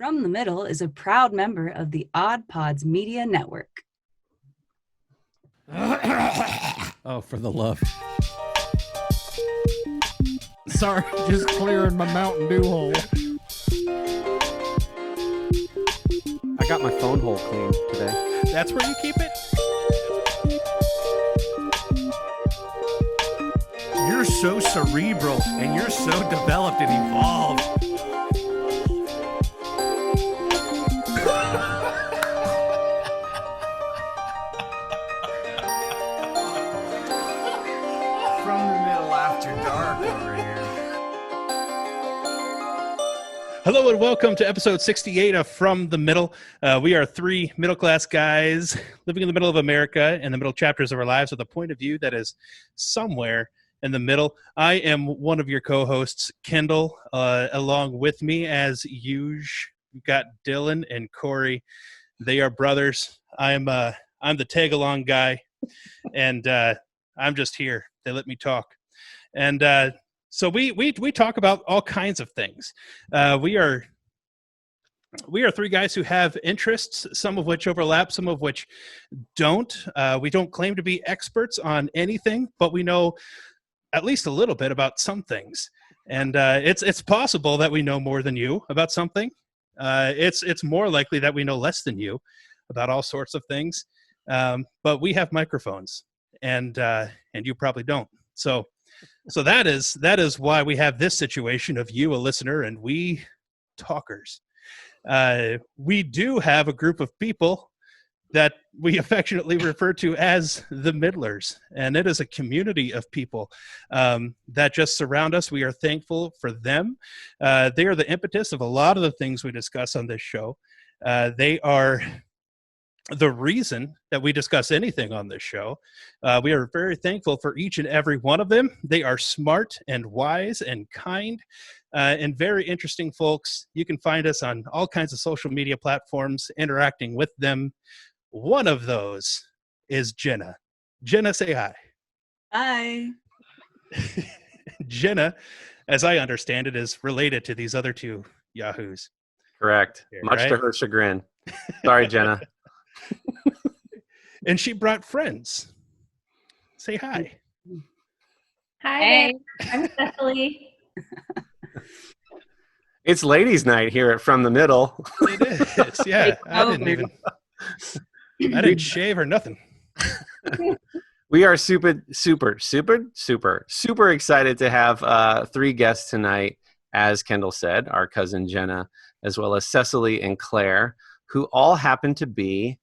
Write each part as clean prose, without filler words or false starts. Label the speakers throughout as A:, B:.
A: From the Middle is a proud member of the Odd Pods Media Network.
B: Oh, for the love.
C: Sorry, just clearing my Mountain Dew hole.
D: I got my phone hole cleaned today.
B: That's where you keep it?
E: You're so cerebral and you're so developed and evolved. From the Middle after dark over here.
B: Hello and welcome to episode 68 of From the Middle. We are three middle-class guys living in the middle of America in the middle chapters of our lives with a point of view that is somewhere in the middle. I am one of your co-hosts, Kendall. Along with me, as usual, we've got Dylan and Corey. They are brothers. I'm the tag-along guy, and I'm just here. They let me talk. And so we talk about all kinds of things. We are three guys who have interests, some of which overlap, some of which don't. We don't claim to be experts on anything, but we know at least a little bit about some things. And it's possible that we know more than you about something. It's more likely that we know less than you about all sorts of things. But we have microphones, and you probably don't. So that is why we have this situation of you, a listener, and we talkers. We do have a group of people that we affectionately refer to as the Middlers, and it is a community of people that just surround us. We are thankful for them. They are the impetus of a lot of the things we discuss on this show. They are the reason that we discuss anything on this show. We are very thankful for each and every one of them. They are smart and wise and kind and very interesting folks. You can find us on all kinds of social media platforms, interacting with them. One of those is Jenna. Jenna, say hi.
A: Hi.
B: Jenna, as I understand it, is related to these other two yahoos.
D: Correct.
B: Here,
D: Much
B: right?
D: to her chagrin. Sorry, Jenna.
B: And she brought friends. Say hi.
F: Hi
A: Hey.
F: there, I'm Cecilie.
D: It's ladies' night here at From the Middle.
B: It is, yeah. I didn't shave or nothing.
D: We are super excited to have three guests tonight, as Kendall said, our cousin Jenna, as well as Cecilie and Claire, who all happen to be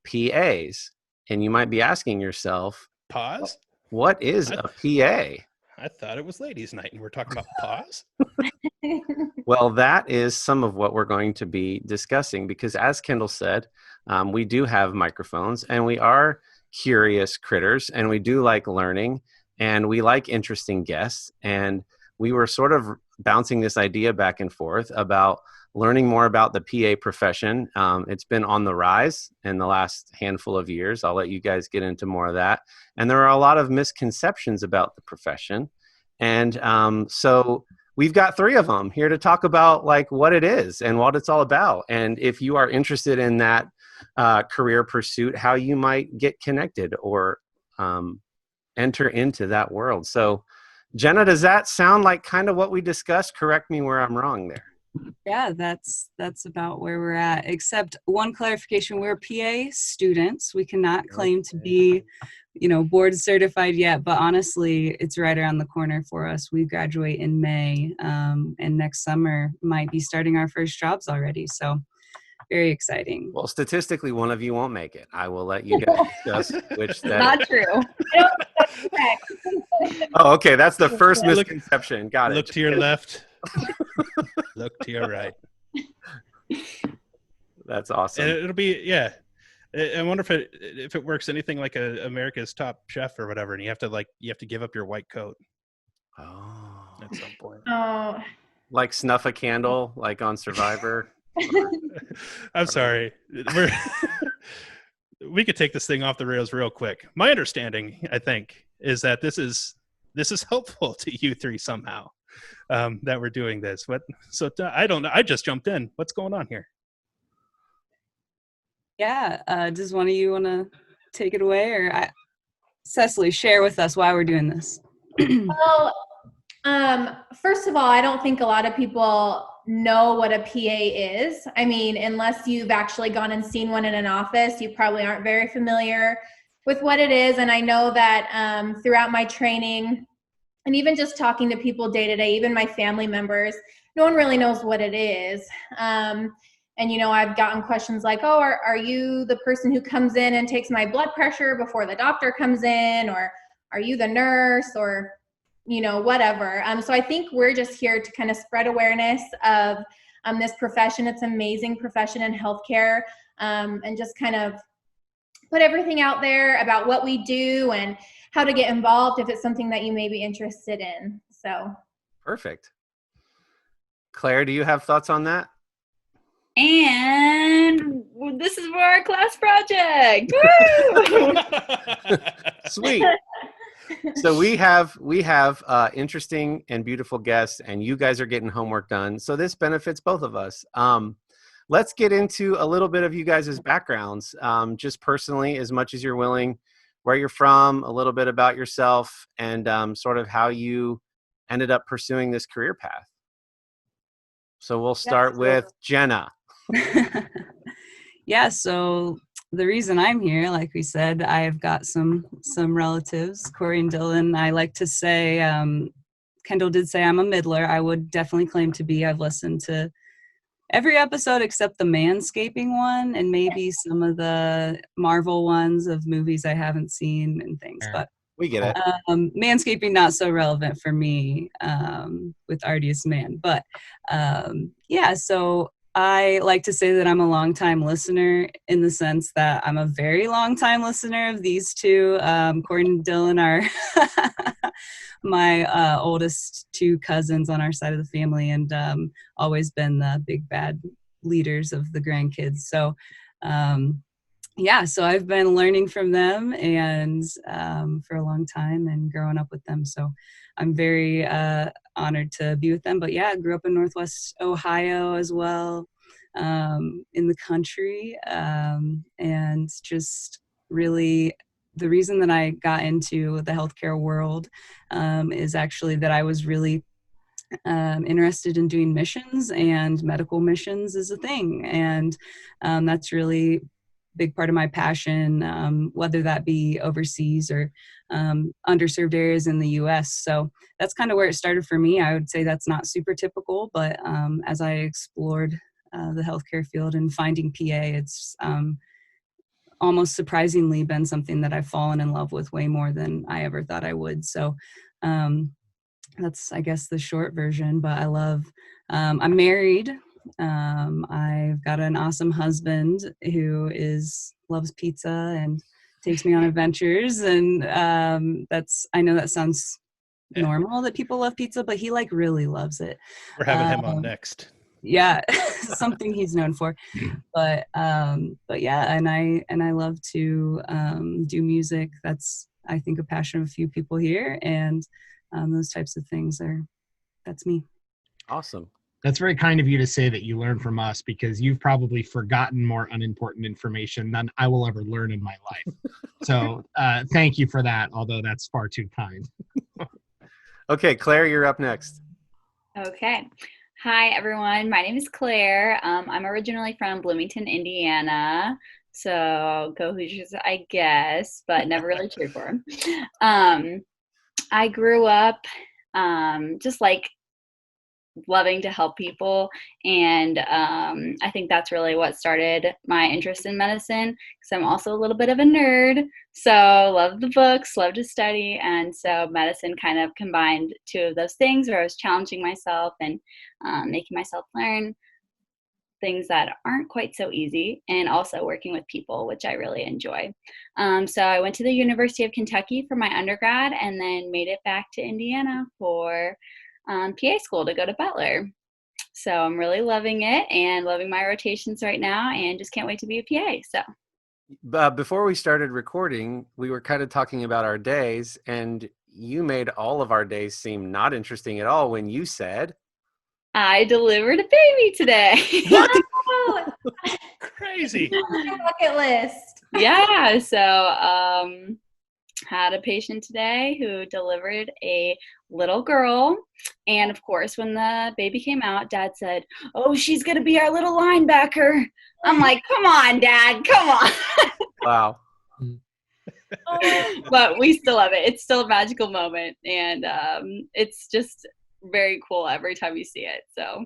D: PAs. And you might be asking yourself,
B: Pause?
D: what is a PA?
B: I thought it was ladies' night and we're talking about pause.
D: Well, that is some of what we're going to be discussing because, as Kendall said, we do have microphones and we are curious critters and we do like learning and we like interesting guests. And we were sort of bouncing this idea back and forth about learning more about the PA profession. It's been on the rise in the last handful of years. I'll let you guys get into more of that. And there are a lot of misconceptions about the profession. And so we've got three of them here to talk about like what it is and what it's all about. And if you are interested in that career pursuit, how you might get connected or enter into that world. So Jenna, does that sound like kind of what we discussed? Correct me where I'm wrong there.
A: Yeah, that's about where we're at. Except one clarification, we're PA students. We cannot claim to be, board certified yet, but honestly, it's right around the corner for us. We graduate in May, and next summer might be starting our first jobs already. So very exciting.
D: Well, statistically, one of you won't make it. I will let you guys discuss which that
F: Not
D: is.
F: true. I don't think that's correct.
D: Oh, okay. That's the first misconception. Got it.
B: Look to your left. Look to your right.
D: That's awesome.
B: And it'll be, yeah. I wonder if it works anything like America's Top Chef or whatever, and you have to give up your white coat
D: Oh.
B: at some point.
F: Oh,
D: Like snuff a candle, like on Survivor.
B: I'm sorry. We could take this thing off the rails real quick. My understanding, I think, is that this is helpful to you three somehow. that we're doing this. I don't know. I just jumped in. What's going on here?
A: Yeah. Does one of you want to take it away, or Cecilie, share with us why we're doing this?
F: Well, first of all, I don't think a lot of people know what a PA is. I mean, unless you've actually gone and seen one in an office, you probably aren't very familiar with what it is. And I know that throughout my training, and even just talking to people day to day, even my family members, no one really knows what it is. And, I've gotten questions like, oh, are you the person who comes in and takes my blood pressure before the doctor comes in? Or are you the nurse? Or, whatever. So I think we're just here to kind of spread awareness of this profession. It's an amazing profession in healthcare, and just kind of put everything out there about what we do and how to get involved if it's something that you may be interested in. So
D: Perfect. Claire, do you have thoughts on that?
G: And this is for our class project. Woo!
D: Sweet. So we have interesting and beautiful guests, and you guys are getting homework done. So this benefits both of us. Let's get into a little bit of you guys' backgrounds, just personally, as much as you're willing, where you're from, a little bit about yourself, and sort of how you ended up pursuing this career path. So we'll start with Jenna.
A: Yeah, so the reason I'm here, like we said, I've got some relatives, Corey and Dylan. I like to say, Kendall did say I'm a middler. I would definitely claim to be. I've listened to every episode except the manscaping one and maybe some of the Marvel ones of movies I haven't seen and things. But
D: we get it.
A: Manscaping not so relevant for me with Artiest Man. But yeah, so I like to say that I'm a long-time listener in the sense that I'm a very long-time listener of these two. Corey and Dylan are my oldest two cousins on our side of the family, and always been the big bad leaders of the grandkids. So yeah, so I've been learning from them and for a long time and growing up with them. So I'm very honored to be with them. But yeah, I grew up in Northwest Ohio as well, in the country, and just really the reason that I got into the healthcare world is actually that I was really interested in doing missions, and medical missions is a thing. And that's really big part of my passion, whether that be overseas or underserved areas in the US. So that's kind of where it started for me. I would say that's not super typical, but as I explored the healthcare field and finding PA, it's almost surprisingly been something that I've fallen in love with way more than I ever thought I would. So that's, I guess, the short version. But I love, I'm married. I've got an awesome husband who loves pizza and takes me on adventures. And I know that sounds normal that people love pizza, but he really loves it.
B: We're having him on next.
A: Yeah, something he's known for. But yeah, and I love to do music. That's, I think, a passion of a few people here, and those types of things that's me.
D: Awesome.
C: That's very kind of you to say that you learn from us, because you've probably forgotten more unimportant information than I will ever learn in my life. So thank you for that, although that's far too kind.
D: Okay, Claire, you're up next.
G: Okay. Hi, everyone. My name is Claire. I'm originally from Bloomington, Indiana. So go Hoosiers, I guess, but never really cheered for them. I grew up just loving to help people, and I think that's really what started my interest in medicine, because I'm also a little bit of a nerd, so love the books, love to study, and so medicine kind of combined two of those things, where I was challenging myself and making myself learn things that aren't quite so easy, and also working with people, which I really enjoy. So I went to the University of Kentucky for my undergrad, and then made it back to Indiana for PA school to go to Butler. So I'm really loving it and loving my rotations right now, and just can't wait to be a PA. So
D: Before we started recording, we were kind of talking about our days, and you made all of our days seem not interesting at all when you said,
G: I delivered a baby today.
B: What?
F: Oh,
B: Crazy.
F: bucket list.
G: Yeah, so had a patient today who delivered a little girl, and of course when the baby came out, Dad said, "Oh, she's gonna be our little linebacker." I'm like, "Come on, Dad, come on."
D: wow.
G: But we still love it. It's still a magical moment, and it's just very cool every time you see it. So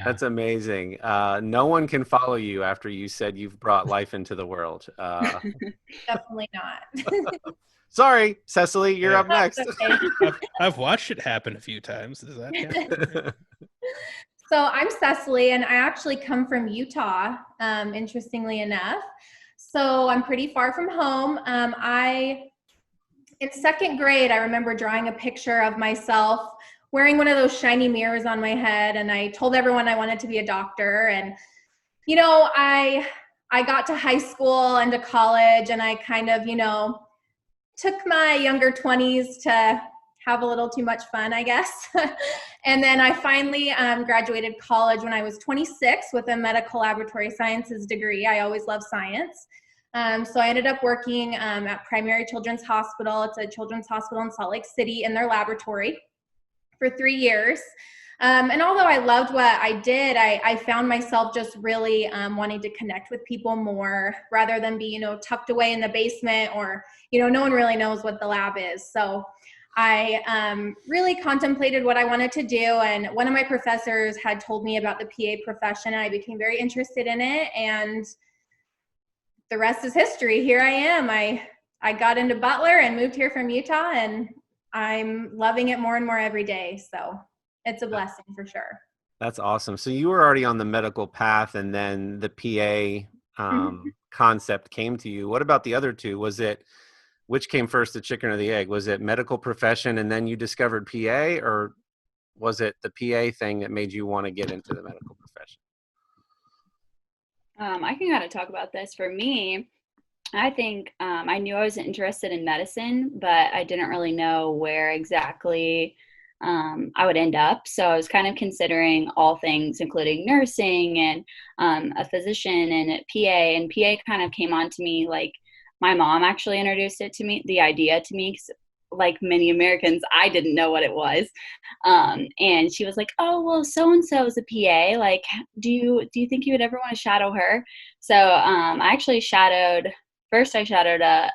D: That's amazing. No one can follow you after you said you've brought life into the world.
F: Definitely not.
D: Sorry, Cecily, you're up next.
F: Okay.
B: I've watched it happen a few times. Does that count?
F: So I'm Cecily, and I actually come from Utah, interestingly enough. So I'm pretty far from home. In second grade, I remember drawing a picture of myself wearing one of those shiny mirrors on my head, and I told everyone I wanted to be a doctor. And, you know, I got to high school and to college, and I kind of, took my younger 20s to have a little too much fun, I guess. And then I finally graduated college when I was 26 with a medical laboratory sciences degree. I always loved science. So I ended up working at Primary Children's Hospital. It's a children's hospital in Salt Lake City in their laboratory for 3 years. And although I loved what I did, I found myself just really wanting to connect with people more rather than be, tucked away in the basement or, no one really knows what the lab is. So I really contemplated what I wanted to do. And one of my professors had told me about the PA profession, and I became very interested in it. And the rest is history. Here I am. I got into Butler and moved here from Utah, and I'm loving it more and more every day. So it's a blessing for sure.
D: That's awesome. So you were already on the medical path, and then the PA concept came to you. What about the other two? Which came first, the chicken or the egg? Was it medical profession and then you discovered PA, or was it the PA thing that made you want to get into the medical profession?
G: I can kind of talk about this. For me, I think I knew I was interested in medicine, but I didn't really know where exactly I would end up. So I was kind of considering all things, including nursing and a physician and a PA. And PA kind of came on to me, like my mom actually introduced the idea to me, 'cause like many Americans, I didn't know what it was. And she was like, "Oh, well, so-and-so is a PA. Like, do you think you would ever want to shadow her?" So I actually first I shadowed a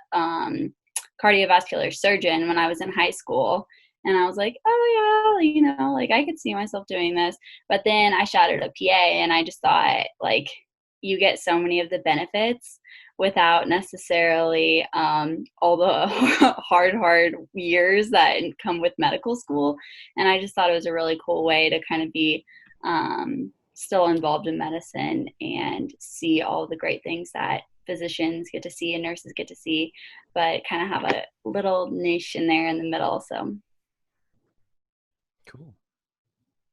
G: cardiovascular surgeon when I was in high school. And I was like, "Oh yeah, like I could see myself doing this." But then I shadowed a PA, and I just thought, like, you get so many of the benefits without necessarily all the hard years that come with medical school. And I just thought it was a really cool way to kind of be still involved in medicine and see all the great things that physicians get to see and nurses get to see, but kind of have a little niche in there in the middle. So
D: Cool.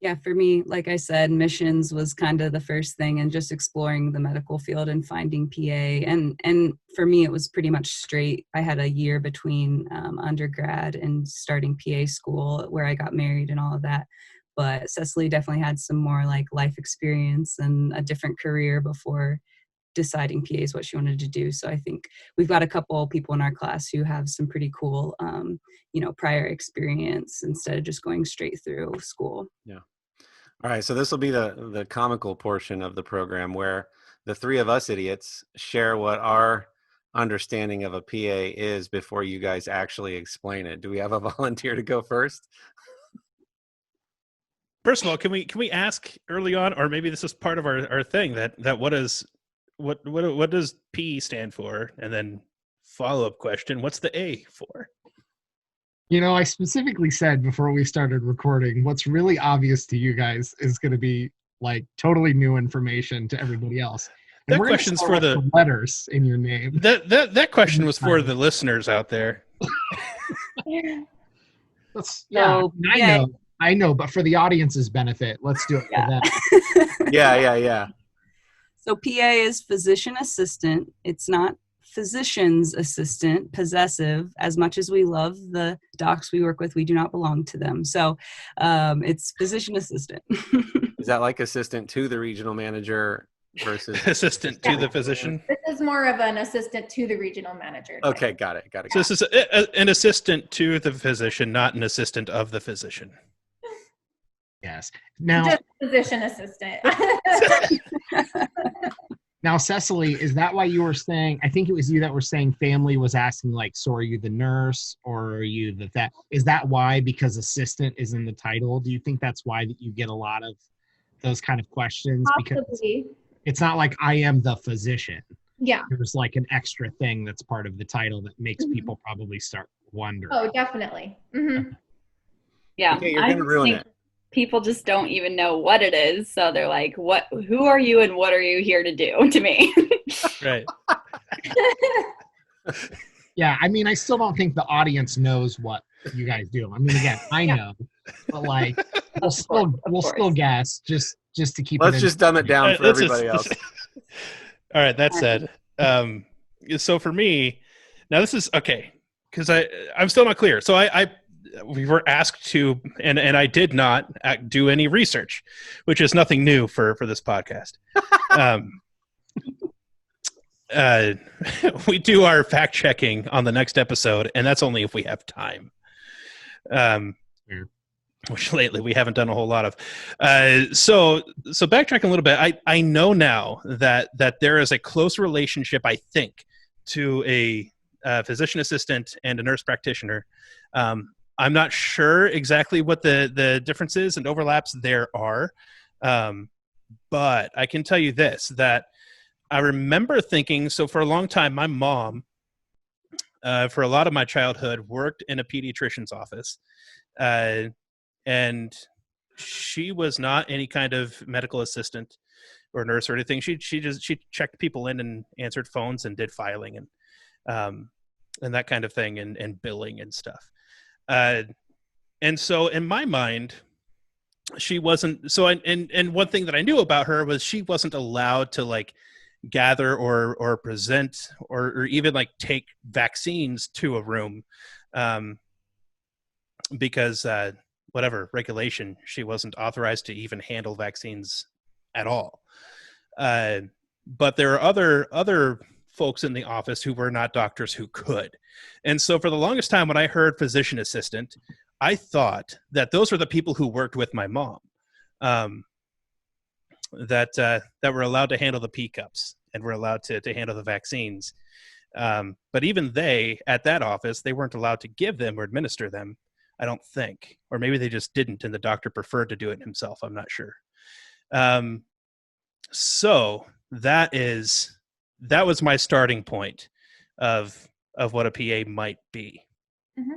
A: Yeah, for me, like I said, missions was kind of the first thing, and just exploring the medical field and finding PA. And for me, it was pretty much straight. I had a year between undergrad and starting PA school where I got married and all of that. But Cecily definitely had some more like life experience and a different career before deciding PA is what she wanted to do. So I think we've got a couple people in our class who have some pretty cool, prior experience instead of just going straight through school.
D: Yeah. All right, so this will be the comical portion of the program where the three of us idiots share what our understanding of a PA is before you guys actually explain it. Do we have a volunteer to go first?
B: First of all, can we ask early on, or maybe this is part of our thing, that what does P stand for? And then follow-up question, what's the A for?
C: I specifically said before we started recording, what's really obvious to you guys is going to be like totally new information to everybody else. And
B: That question's for the
C: letters in your name.
B: That question was for the listeners out there.
C: I know, but for the audience's benefit, let's do it for them.
D: Yeah.
A: So PA is physician assistant. It's not physician's assistant, possessive. As much as we love the docs we work with, we do not belong to them. So it's physician assistant.
D: Is that like assistant to the regional manager versus
B: assistant to the physician?
F: This is more of an assistant to the regional manager.
D: Okay, got it.
B: So this is an assistant to the physician, not an assistant of the physician.
C: Yes. Now,
F: just physician assistant.
C: now, Cecily, is that why you were saying, I think it was you that were saying family was asking, like, so are you the nurse or are you the vet? Is that why? Because assistant is in the title? Do you think that's why that you get a lot of those kind of questions?
F: Possibly.
C: Because it's not like I am the physician.
F: Yeah.
C: There's like an extra thing that's part of the title that makes people probably start wondering.
F: Oh, definitely. Mm-hmm.
G: Yeah.
D: Okay, you're going to ruin it.
G: People just don't even know what it is. So they're like, "What? Who are you and what are you here to do?" to me.
B: Right.
C: Yeah, I mean, I still don't think the audience knows what you guys do. I mean, again, I know, but like, we'll still guess just to keep.
D: Let's just dumb it down for everybody else.
B: All right, that said, so for me, now this is okay because I'm still not clear. So we were asked to, and I did not do any research, which is nothing new for this podcast. We do our fact checking on the next episode, and that's only if we have time. Which lately we haven't done a whole lot of. So backtracking a little bit, I know now that there is a close relationship, I think, to a physician assistant and a nurse practitioner. I'm not sure exactly what the differences and overlaps there are, but I can tell you this, that I remember thinking, so for a long time, my mom, for a lot of my childhood, worked in a pediatrician's office. And she was not any kind of medical assistant or nurse or anything. She checked people in and answered phones and did filing and that kind of thing and billing and stuff. And so in my mind, she wasn't. So and one thing that I knew about her was she wasn't allowed to like gather or present or even like take vaccines to a room, because whatever regulation, she wasn't authorized to even handle vaccines at all. But there are other folks in the office who were not doctors who could. And so for the longest time, when I heard physician assistant, I thought that those were the people who worked with my mom, that were allowed to handle the P cups and were allowed to handle the vaccines. But even they, at that office, they weren't allowed to give them or administer them, I don't think. Or maybe they just didn't, and the doctor preferred to do it himself. I'm not sure. So that was my starting point of what a PA might be.
F: Mm-hmm.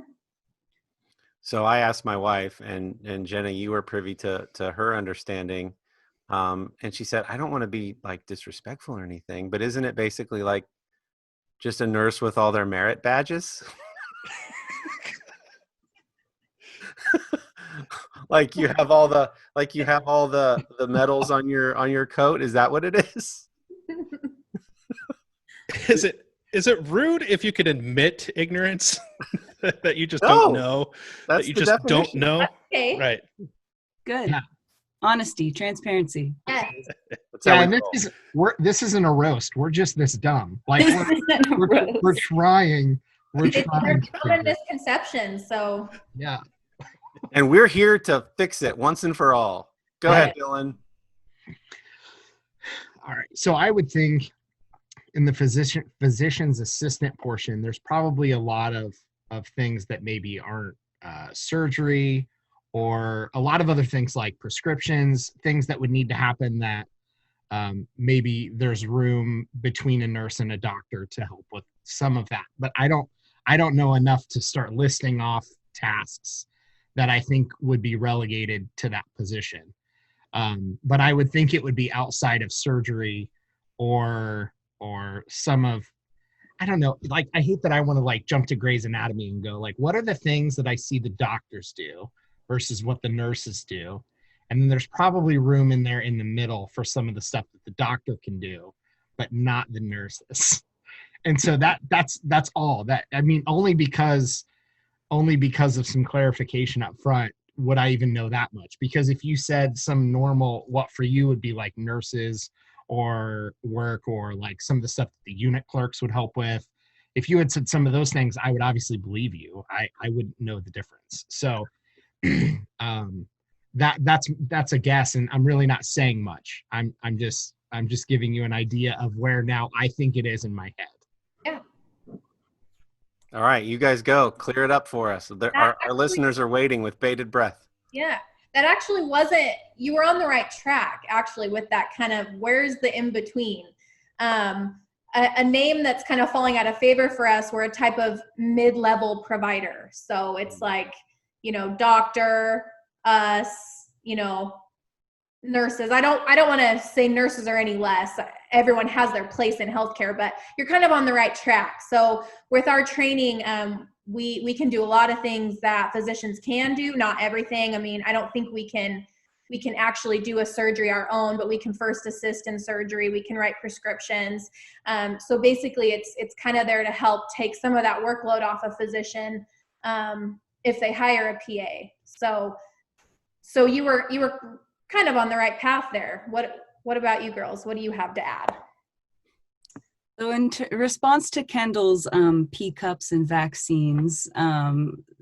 D: So I asked my wife, and Jenna, you were privy to her understanding, and she said, I don't want to be like disrespectful or anything, but isn't it basically like just a nurse with all their merit badges? Like you have all the medals on your coat. Is that what it is?
B: Is it rude if you can admit ignorance that you just
D: No,
B: don't know?
D: That's
B: that you
D: the
B: just
D: definition.
B: don't know?
F: Okay.
B: Right.
A: Good.
C: Yeah.
A: Honesty, transparency.
F: Yes.
D: That's how
C: Yeah,
D: we
C: and
D: roll.
C: this isn't a roast. We're just this dumb. Like we're trying. We're
F: There's
C: trying.
F: common misconceptions, so
C: Yeah.
D: And we're here to fix it once and for all. Go ahead,
C: Right.
D: Dylan.
C: All right. So I would think in the physician's assistant portion, there's probably a lot of things that maybe aren't surgery, or a lot of other things like prescriptions, things that would need to happen that maybe there's room between a nurse and a doctor to help with some of that. But I don't know enough to start listing off tasks that I think would be relegated to that position. But I would think it would be outside of surgery or some of, I don't know, like I hate that I want to like jump to Grey's Anatomy and go like, what are the things that I see the doctors do versus what the nurses do? And then there's probably room in there in the middle for some of the stuff that the doctor can do, but not the nurses. And so that's all that, I mean, only because of some clarification up front would I even know that much. Because if you said some normal, what for you would be like nurses or work or like some of the stuff that the unit clerks would help with, if you had said some of those things, I would obviously believe you. I wouldn't know the difference. So that's a guess, and I'm really not saying much. I'm just giving you an idea of where now I think it is in my head.
F: Yeah.
D: All right, you guys go. Clear it up for us. Our listeners are waiting with bated breath.
F: Yeah, that actually wasn't, you were on the right track, actually, with that kind of, where's the in-between? A name that's kind of falling out of favor for us, we're a type of mid-level provider. So it's like, doctor, us, nurses. I don't want to say nurses are any less. Everyone has their place in healthcare, but you're kind of on the right track. So with our training, we can do a lot of things that physicians can do, not everything. I mean, I don't think we can actually do a surgery our own, but we can first assist in surgery. We can write prescriptions. So basically it's kind of there to help take some of that workload off a physician if they hire a PA. So you were kind of on the right path there. What about you girls? What do you have to add?
A: So in response to Kendall's P cups and vaccines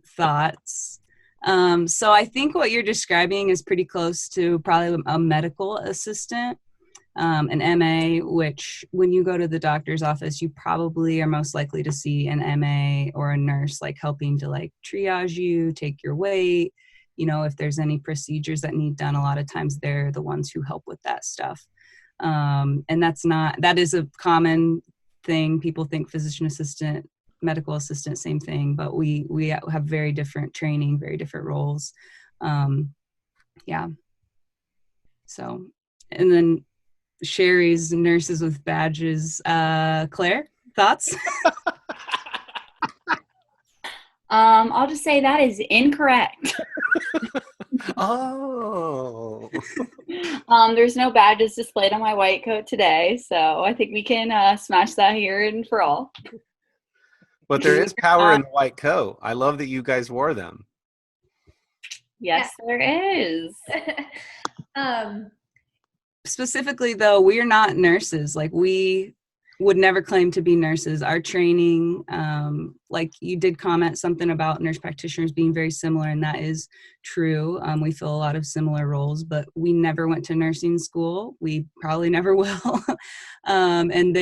A: thoughts, so I think what you're describing is pretty close to probably a medical assistant, an MA, which when you go to the doctor's office, you probably are most likely to see an MA or a nurse like helping to like triage you, take your weight. If there's any procedures that need done, a lot of times they're the ones who help with that stuff. And that is a common thing. People think physician assistant, medical assistant, same thing, but we have very different training, very different roles. Yeah. So, and then Sherry's nurses with badges. Claire, thoughts?
G: I'll just say that is incorrect.
D: Oh.
G: There's no badges displayed on my white coat today, so I think we can smash that here and for all.
D: But there is power in the white coat. I love that you guys wore them.
G: Yes, there is.
A: Specifically, though, we're not nurses. Like, we would never claim to be nurses. Our training, like you did comment something about nurse practitioners being very similar, and that is true. We fill a lot of similar roles, but we never went to nursing school. We probably never will. And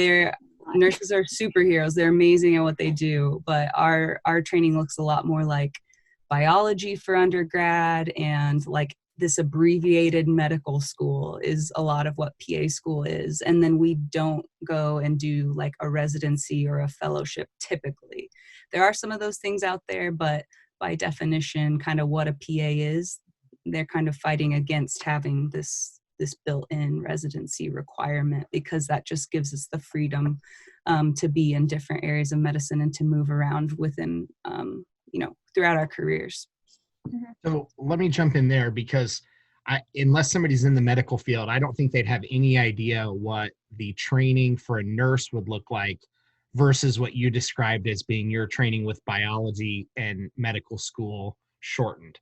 A: nurses are superheroes. They're amazing at what they do, but our training looks a lot more like biology for undergrad, and like this abbreviated medical school is a lot of what PA school is. And then we don't go and do like a residency or a fellowship typically. There are some of those things out there, but by definition, kind of what a PA is, they're kind of fighting against having this built-in residency requirement, because that just gives us the freedom to be in different areas of medicine and to move around within, throughout our careers.
C: So let me jump in there, because unless somebody's in the medical field, I don't think they'd have any idea what the training for a nurse would look like versus what you described as being your training with biology and medical school shortened.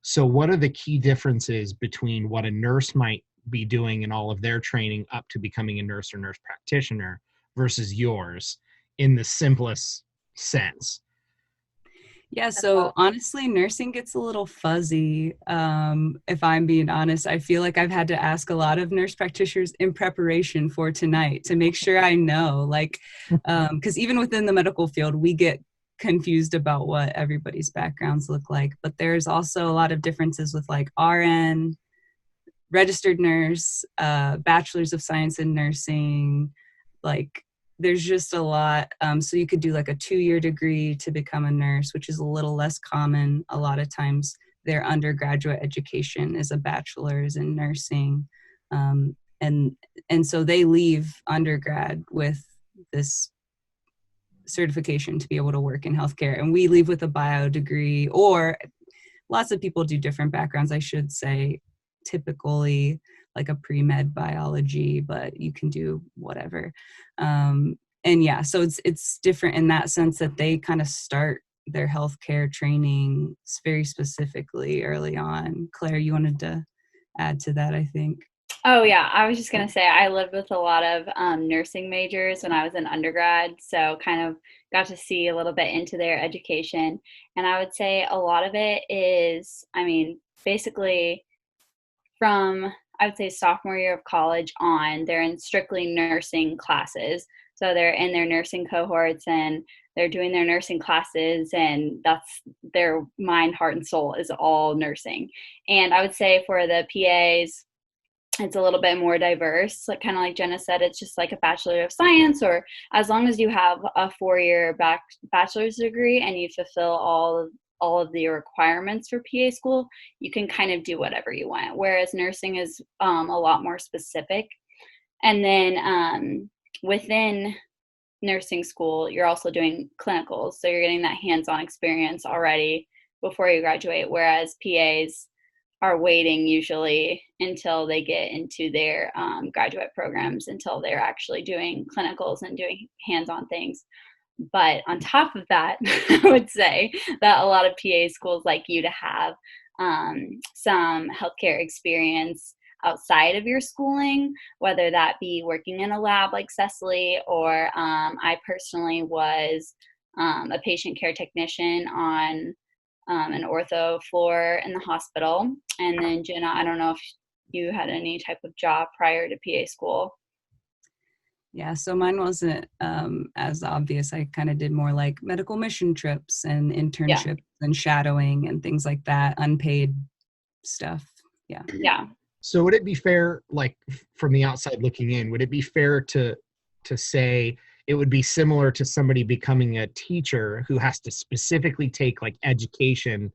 C: So what are the key differences between what a nurse might be doing in all of their training up to becoming a nurse or nurse practitioner versus yours in the simplest sense?
A: Yeah, so honestly, nursing gets a little fuzzy. If I'm being honest, I feel like I've had to ask a lot of nurse practitioners in preparation for tonight to make sure I know, like, because even within the medical field, we get confused about what everybody's backgrounds look like. But there's also a lot of differences with like RN, registered nurse, bachelor's of science in nursing, like, there's just a lot. So you could do like a 2-year degree to become a nurse, which is a little less common. A lot of times their undergraduate education is a bachelor's in nursing. And so they leave undergrad with this certification to be able to work in healthcare. And we leave with a bio degree, or lots of people do different backgrounds, I should say, typically like a pre-med biology, but you can do whatever. and yeah, so it's different in that sense that they kind of start their healthcare training very specifically early on. Claire, you wanted to add to that, I think.
G: Oh, yeah. I was just going to say I lived with a lot of nursing majors when I was in undergrad, so kind of got to see a little bit into their education. And I would say a lot of it is, I mean, basically from, I would say, sophomore year of college on, they're in strictly nursing classes. So they're in their nursing cohorts and they're doing their nursing classes, and that's their mind, heart, and soul is all nursing. And I would say for the PAs, it's a little bit more diverse, like kind of like Jenna said, it's just like a Bachelor of Science, or as long as you have a 4-year bachelor's degree and you fulfill all of the requirements for PA school, you can kind of do whatever you want. Whereas nursing is a lot more specific. And then within nursing school, you're also doing clinicals, so you're getting that hands-on experience already before you graduate. Whereas PAs are waiting usually until they get into their graduate programs until they're actually doing clinicals and doing hands-on things. But on top of that, I would say that a lot of PA schools like you to have some healthcare experience outside of your schooling, whether that be working in a lab like Cecilie, or I personally was a patient care technician on an ortho floor in the hospital. And then Jenna, I don't know if you had any type of job prior to PA school.
A: Yeah, so mine wasn't as obvious. I kind of did more like medical mission trips and internships and shadowing and things like that, unpaid stuff. Yeah.
G: Yeah.
C: So would it be fair, like from the outside looking in, would it be fair to say it would be similar to somebody becoming a teacher who has to specifically take like education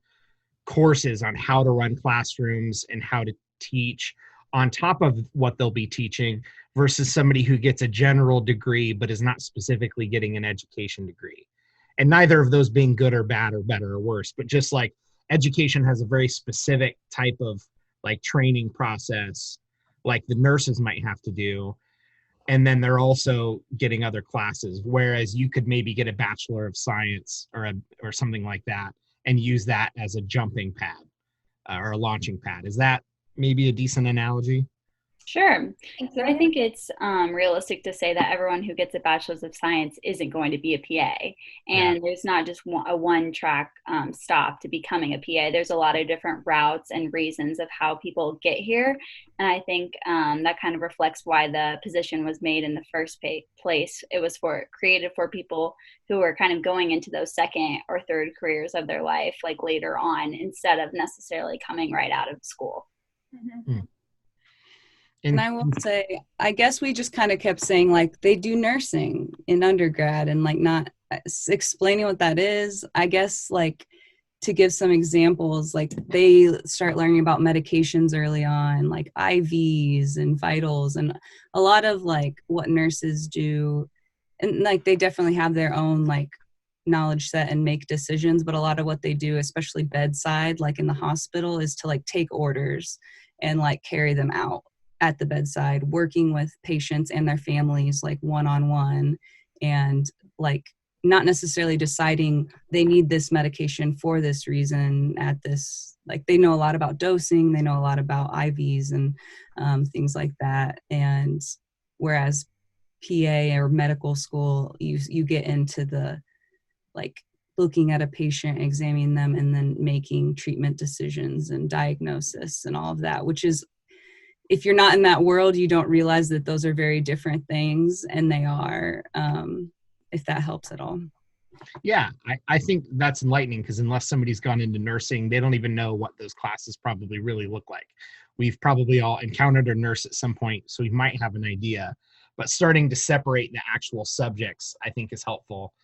C: courses on how to run classrooms and how to teach on top of what they'll be teaching, versus somebody who gets a general degree but is not specifically getting an education degree? And neither of those being good or bad or better or worse, but just like education has a very specific type of like training process, like the nurses might have to do. And then they're also getting other classes, whereas you could maybe get a Bachelor of Science or something like that and use that as a jumping pad or a launching pad. Is that maybe a decent analogy?
G: Sure. So I think it's realistic to say that everyone who gets a Bachelor's of Science isn't going to be a PA. And there's not just a one-track stop to becoming a PA. There's a lot of different routes and reasons of how people get here. And I think that kind of reflects why the position was made in the first place. It was created for people who are kind of going into those second or third careers of their life, like later on, instead of necessarily coming right out of school.
F: Mm-hmm.
A: And I will say, I guess we just kind of kept saying like they do nursing in undergrad and like not explaining what that is. I guess like to give some examples, like they start learning about medications early on, like IVs and vitals and a lot of like what nurses do. And like they definitely have their own like knowledge set and make decisions, but a lot of what they do, especially bedside, like in the hospital, is to like take orders and like carry them out at the bedside, working with patients and their families like one-on-one, and like not necessarily deciding they need this medication for this reason at this, like they know a lot about dosing, they know a lot about IVs and things like that. And whereas PA or medical school, you get into the like looking at a patient, examining them, and then making treatment decisions and diagnosis and all of that, which is, if you're not in that world, you don't realize that those are very different things, and they are, if that helps at all.
C: Yeah, I think that's enlightening, because unless somebody's gone into nursing, they don't even know what those classes probably really look like. We've probably all encountered a nurse at some point, so we might have an idea. But starting to separate the actual subjects, I think, is helpful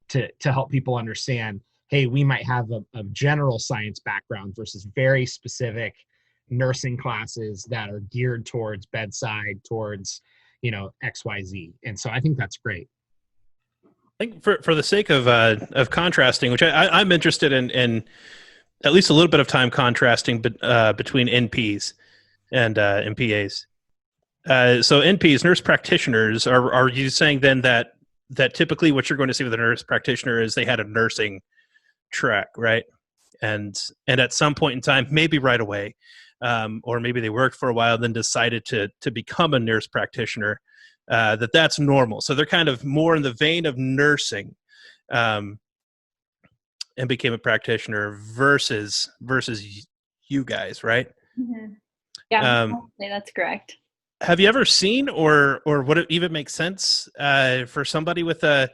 C: to help people understand, hey, we might have a general science background versus very specific nursing classes that are geared towards bedside, towards, XYZ. And so I think that's great.
B: I think for the sake of contrasting, which I'm interested in at least a little bit of time contrasting between NPs and MPAs. So NPs, nurse practitioners, are you saying then that that typically what you're going to see with a nurse practitioner is they had a nursing track, right? And at some point in time, maybe right away, or maybe they worked for a while, then decided to become a nurse practitioner. That's normal. So they're kind of more in the vein of nursing, and became a practitioner versus you guys, right?
F: Mm-hmm.
G: Yeah,
B: Um,
G: that's correct.
B: have you ever seen, or would it even make sense for somebody with a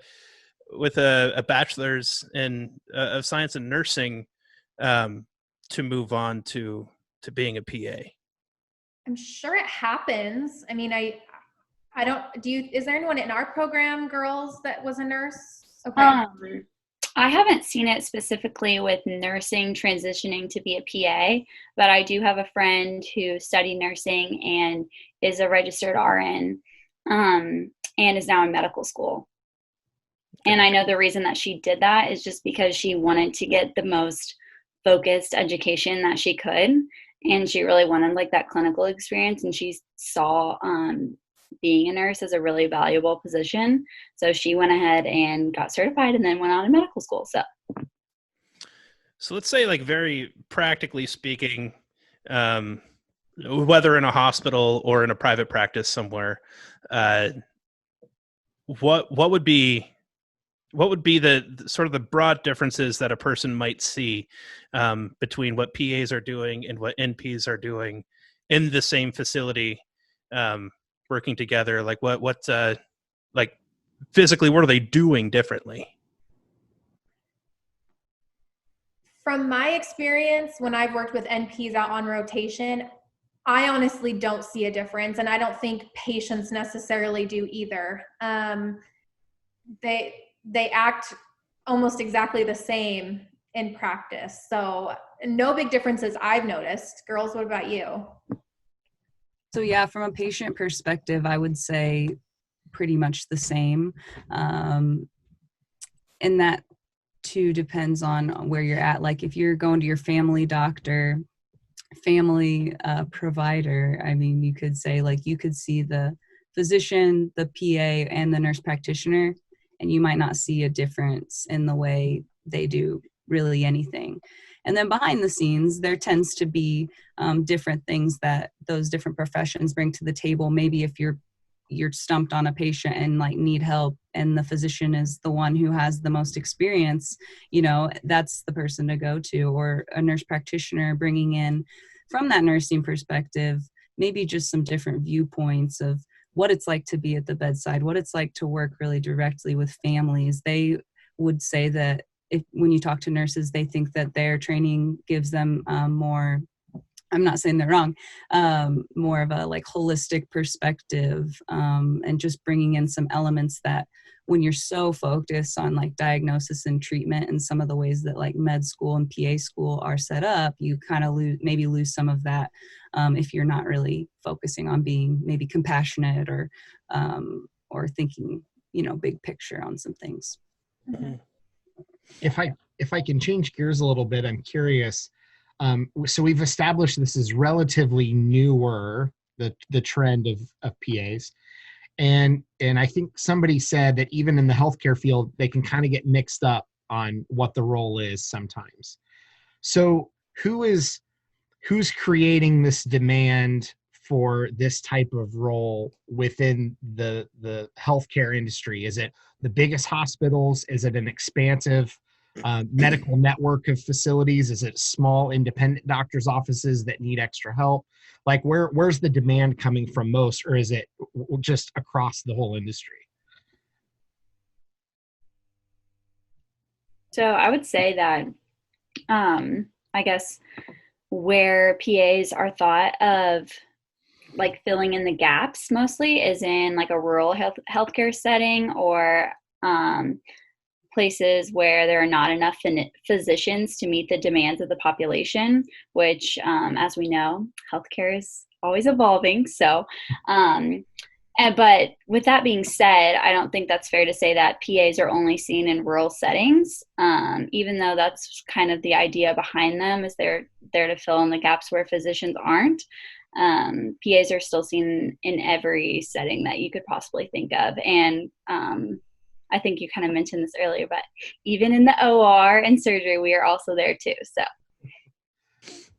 B: bachelor's in of science in nursing to move on to being a PA?
F: I'm sure it happens. I mean, I don't, is there anyone in our program, girls, that was a nurse? Okay.
G: I haven't seen it specifically with nursing transitioning to be a PA, but I do have a friend who studied nursing and is a registered RN, and is now in medical school. And I know the reason that she did that is just because she wanted to get the most focused education that she could. And she really wanted like that clinical experience. And she saw being a nurse as a really valuable position. So she went ahead and got certified and then went on to medical school.
B: So let's say, like, very practically speaking, whether in a hospital or in a private practice somewhere, what would be the sort of the broad differences that a person might see between what PAs are doing and what NPs are doing in the same facility, working together? Like what like physically, what are they doing differently?
F: From my experience, when I've worked with NPs out on rotation, I honestly don't see a difference. And I don't think patients necessarily do either. They act almost exactly the same in practice. So no big differences I've noticed. Girls, what about you?
A: So yeah, from a patient perspective, I would say pretty much the same. And that too depends on where you're at. Like if you're going to your family doctor, family provider, I mean, you could say like you could see the physician, the PA, and the nurse practitioner, and you might not see a difference in the way they do really anything. And then behind the scenes, there tends to be different things that those different professions bring to the table. Maybe if you're stumped on a patient and like need help, and the physician is the one who has the most experience, that's the person to go to. Or a nurse practitioner bringing in, from that nursing perspective, maybe just some different viewpoints of what it's like to be at the bedside, what it's like to work really directly with families. They would say that when you talk to nurses, they think that their training gives them more, I'm not saying they're wrong, more of a like holistic perspective, and just bringing in some elements that when you're so focused on like diagnosis and treatment and some of the ways that like med school and PA school are set up, you kind of lose some of that if you're not really focusing on being maybe compassionate or thinking, big picture on some things.
B: Mm-hmm.
C: If I can change gears a little bit, I'm curious. So we've established this is relatively newer, the trend of PAs. And I think somebody said that even in the healthcare field, they can kind of get mixed up on what the role is sometimes. So who's creating this demand for this type of role within the healthcare industry? Is it the biggest hospitals? Is it an expansive medical network of facilities? Is it small independent doctors' offices that need extra help? Like where's the demand coming from most, or is it just across the whole industry?
G: So I would say that I guess where PAs are thought of like filling in the gaps mostly is in like a rural healthcare setting, or places where there are not enough physicians to meet the demands of the population, which, as we know, healthcare is always evolving. So, but with that being said, I don't think that's fair to say that PAs are only seen in rural settings, even though that's kind of the idea behind them, is they're there to fill in the gaps where physicians aren't. PAs are still seen in every setting that you could possibly think of. And I think you kind of mentioned this earlier, but even in the OR and surgery, we are also there too. So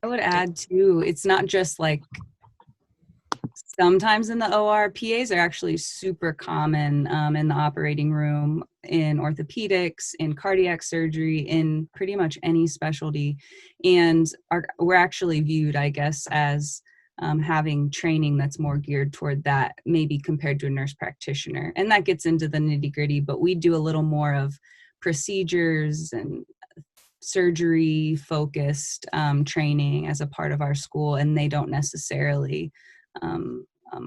A: I would add too, it's not just like sometimes in the OR, PAs are actually super common in the operating room, in orthopedics, in cardiac surgery, in pretty much any specialty. And we're actually viewed, I guess, as having training that's more geared toward that, maybe compared to a nurse practitioner. And that gets into the nitty gritty, but we do a little more of procedures and surgery focused training as a part of our school, and they don't necessarily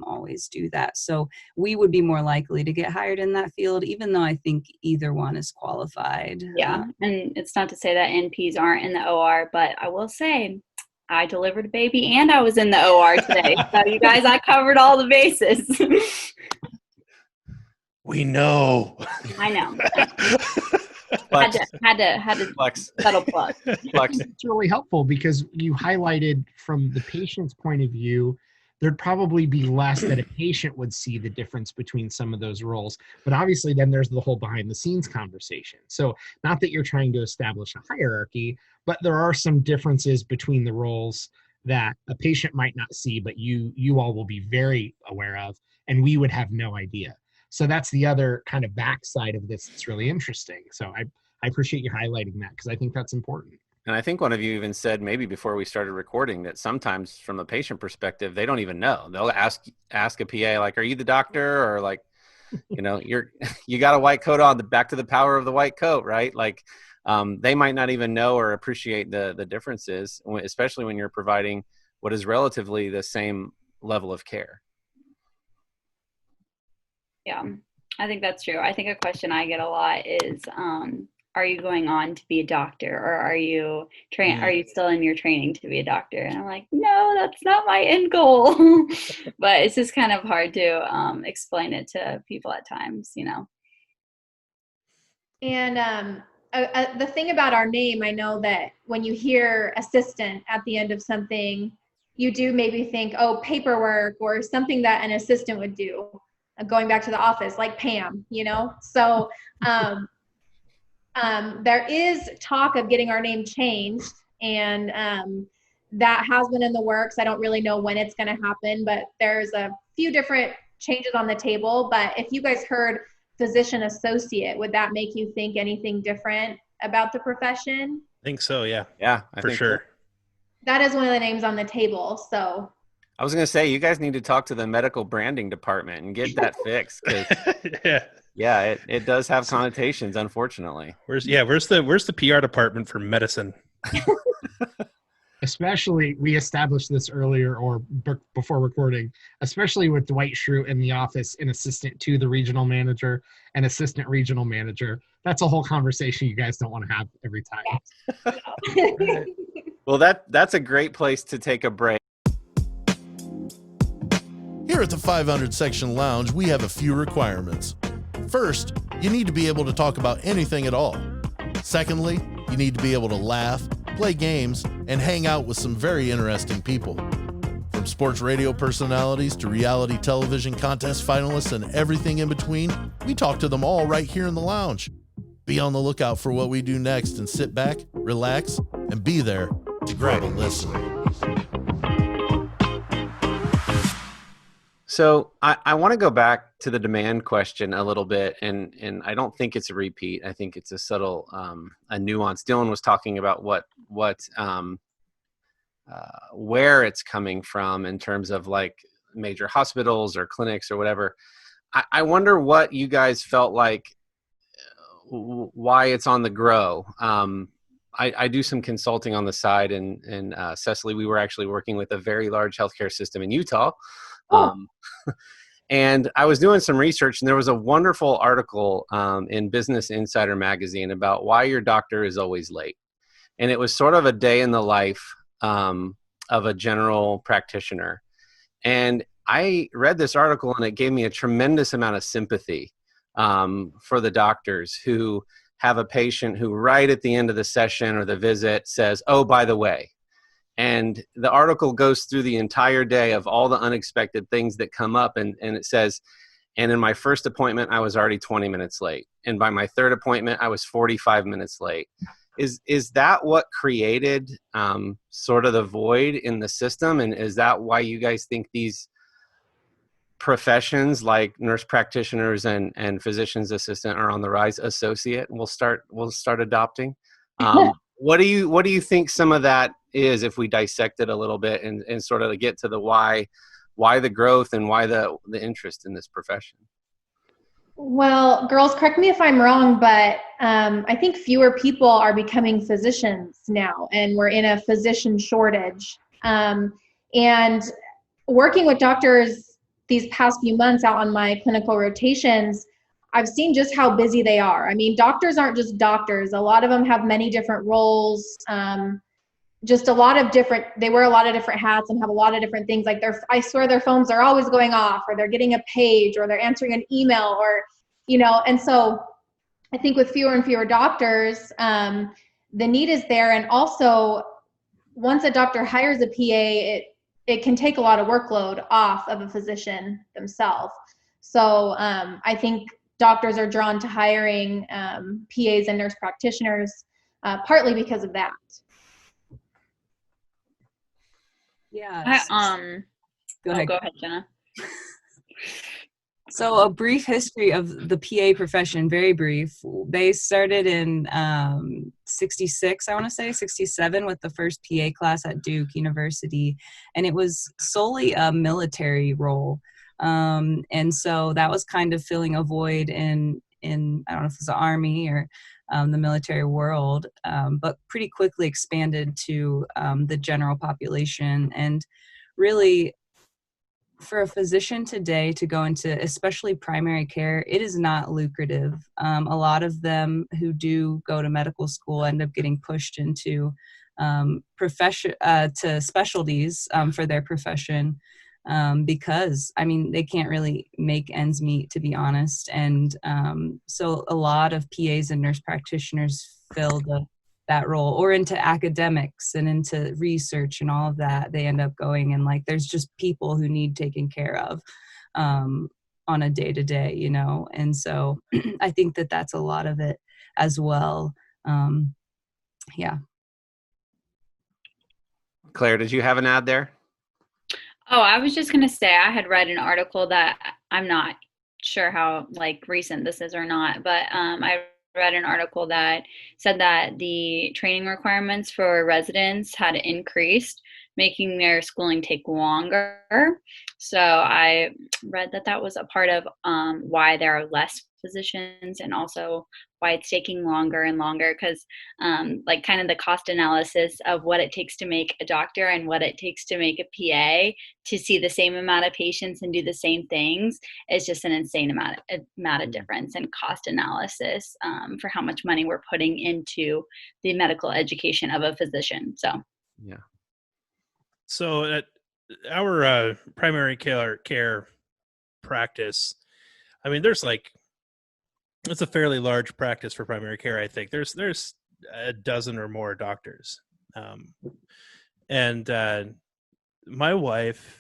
A: always do that. So we would be more likely to get hired in that field, even though I think either one is qualified.
G: yeah, and it's not to say that NPs aren't in the OR, but I will say I delivered a baby and I was in the OR today. So you guys, I covered all the bases.
B: We know.
G: I know.
D: Flex.
G: Had to
D: Flex.
G: settle plug.
D: Flex.
C: It's really helpful because you highlighted from the patient's point of view, there'd probably be less that a patient would see the difference between some of those roles. But obviously then there's the whole behind the scenes conversation. So not that you're trying to establish a hierarchy, but there are some differences between the roles that a patient might not see, but you all will be very aware of, and we would have no idea. So that's the other kind of backside of this. It's really interesting. So I appreciate you highlighting that because I think that's important.
D: And I think one of you even said maybe before we started recording that sometimes from a patient perspective, they don't even know. They'll ask a PA, like, are you the doctor? Or like, you know, you got a white coat on, back to the power of the white coat, right? Like they might not even know or appreciate the differences, especially when you're providing what is relatively the same level of care.
G: Yeah, I think that's true. I think a question I get a lot is, are you going on to be a doctor, or are you are you still in your training to be a doctor? And I'm like, no, that's not my end goal. But it's just kind of hard to explain it to people at times, you know.
F: And the thing about our name, I know that when you hear assistant at the end of something, you do maybe think, oh, paperwork or something that an assistant would do, going back to the office, like Pam, you know? So there is talk of getting our name changed, and that has been in the works. I don't really know when it's going to happen, but there's a few different changes on the table. But if you guys heard physician associate, would that make you think anything different about the profession?
B: I think so, yeah.
D: Yeah,
B: for sure.
F: That is one of the names on the table. So
D: I was going to say, you guys need to talk to the medical branding department and get that fixed. Yeah, it does have connotations, unfortunately.
B: Where's the PR department for medicine?
C: Especially, we established this earlier or before recording, especially with Dwight Schrute in the office, an assistant to the regional manager and assistant regional manager. That's a whole conversation you guys don't want to have every time.
D: Right. Well, that's a great place to take a break.
H: Here at the 500 Section Lounge, we have a few requirements. First, you need to be able to talk about anything at all. Secondly, you need to be able to laugh, play games, and hang out with some very interesting people. From sports radio personalities to reality television contest finalists and everything in between, we talk to them all right here in the lounge. Be on the lookout for what we do next and sit back, relax, and be there to grab a listen.
D: So I want to go back to the demand question a little bit, and I don't think it's a repeat. I think it's a subtle, a nuance. Dylan was talking about where it's coming from in terms of like major hospitals or clinics or whatever. I wonder what you guys felt like, why it's on the grow. I do some consulting on the side, and Cecilie, we were actually working with a very large healthcare system in Utah. And I was doing some research, and there was a wonderful article in Business Insider magazine about why your doctor is always late. And it was sort of a day in the life of a general practitioner. And I read this article, and it gave me a tremendous amount of sympathy for the doctors who have a patient who right at the end of the session or the visit says, oh, by the way. And the article goes through the entire day of all the unexpected things that come up. And it says, And in my first appointment, I was already 20 minutes late. And by my third appointment, I was 45 minutes late. Is that what created sort of the void in the system? And is that why you guys think these professions like nurse practitioners and physician's assistant are on the rise? Associate, we'll start adopting. What do you think some of that is, if we dissect it a little bit and sort of get to the why the growth and why the interest in this profession?
F: Well, girls, correct me if I'm wrong, but I think fewer people are becoming physicians now, and we're in a physician shortage. And working with doctors these past few months out on my clinical rotations, I've seen just how busy they are. I mean, doctors aren't just doctors. A lot of them have many different roles. Just a lot of different, they wear a lot of different hats and have a lot of different things. Like I swear their phones are always going off, or they're getting a page, or they're answering an email, or, and so I think with fewer and fewer doctors, the need is there. And also, once a doctor hires a PA, it can take a lot of workload off of a physician themselves. So I think doctors are drawn to hiring PAs and nurse practitioners, partly because of that.
A: Yeah.
G: Go ahead, Jenna.
A: So a brief history of the PA profession, very brief. They started in 66, I want to say, 67 with the first PA class at Duke University. And it was solely a military role. And so that was kind of filling a void in I don't know if it was the Army or the military world, but pretty quickly expanded to the general population. And really, for a physician today to go into especially primary care, it is not lucrative. A lot of them who do go to medical school end up getting pushed into to specialties for their profession, because they can't really make ends meet, to be honest. And so a lot of PAs and nurse practitioners fill that role, or into academics and into research and all of that. They end up going, and there's just people who need taken care of on a day-to-day, and so I think that's a lot of it as well. Yeah.
D: Claire, did you have an ad there?
G: Oh, I was just going to say, I had read an article that I'm not sure how recent this is or not, but I read an article that said that the training requirements for residents had increased, making their schooling take longer. So I read that was a part of why there are less physicians, and also why it's taking longer and longer, because kind of the cost analysis of what it takes to make a doctor and what it takes to make a PA to see the same amount of patients and do the same things is just an insane amount of difference in cost analysis for how much money we're putting into the medical education of a physician. So
D: yeah.
B: So at our primary care practice, it's a fairly large practice for primary care. I think there's a dozen or more doctors, and my wife,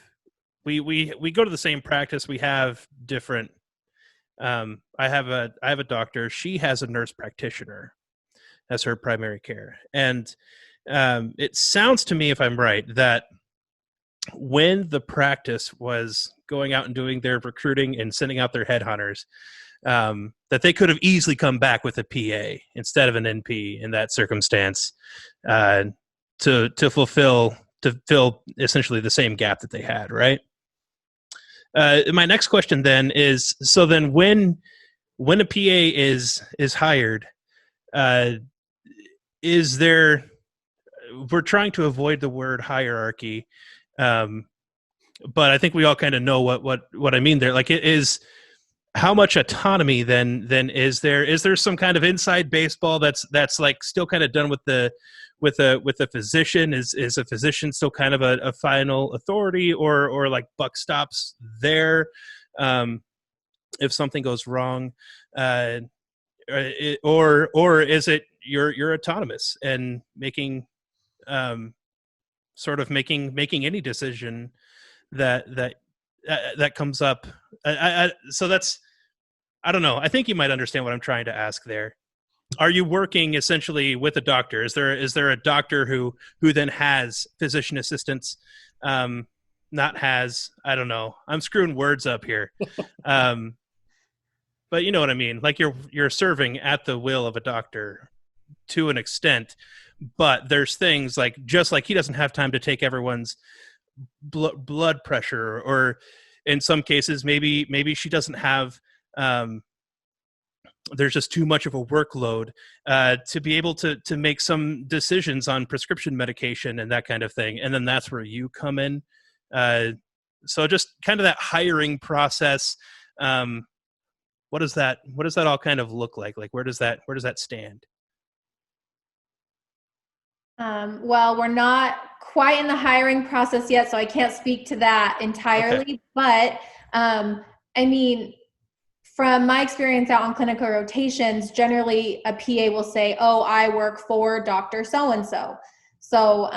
B: we go to the same practice. We have different. I have a doctor. She has a nurse practitioner as her primary care, and it sounds to me, if I'm right, that when the practice was going out and doing their recruiting and sending out their headhunters, that they could have easily come back with a PA instead of an NP in that circumstance, to fill essentially the same gap that they had, right? My next question then is, so then when a PA is hired, is there, we're trying to avoid the word hierarchy, but I think we all kind of know what I mean there. It is, how much autonomy then is there? Is there some kind of inside baseball that's still kind of done with the physician? Is a physician still kind of a final authority, or buck stops there if something goes wrong, or is it you're autonomous and making sort of making any decision that that comes up. So that's, I don't know. I think you might understand what I'm trying to ask there. Are you working essentially with a doctor? Is there a doctor who then has physician assistants? Not has, I don't know. I'm screwing words up here. But you know what I mean? Like you're serving at the will of a doctor to an extent, but there's things like, just like he doesn't have time to take everyone's blood pressure, or in some cases, maybe she doesn't have, there's just too much of a workload to be able to make some decisions on prescription medication and that kind of thing. And then that's where you come in. So just kind of that hiring process. What does that all kind of look like? Like, where does that stand?
F: Well, we're not quite in the hiring process yet, so I can't speak to that entirely. Okay. But I mean, from my experience out on clinical rotations, generally a PA will say, "Oh, I work for Dr. So-and-so." So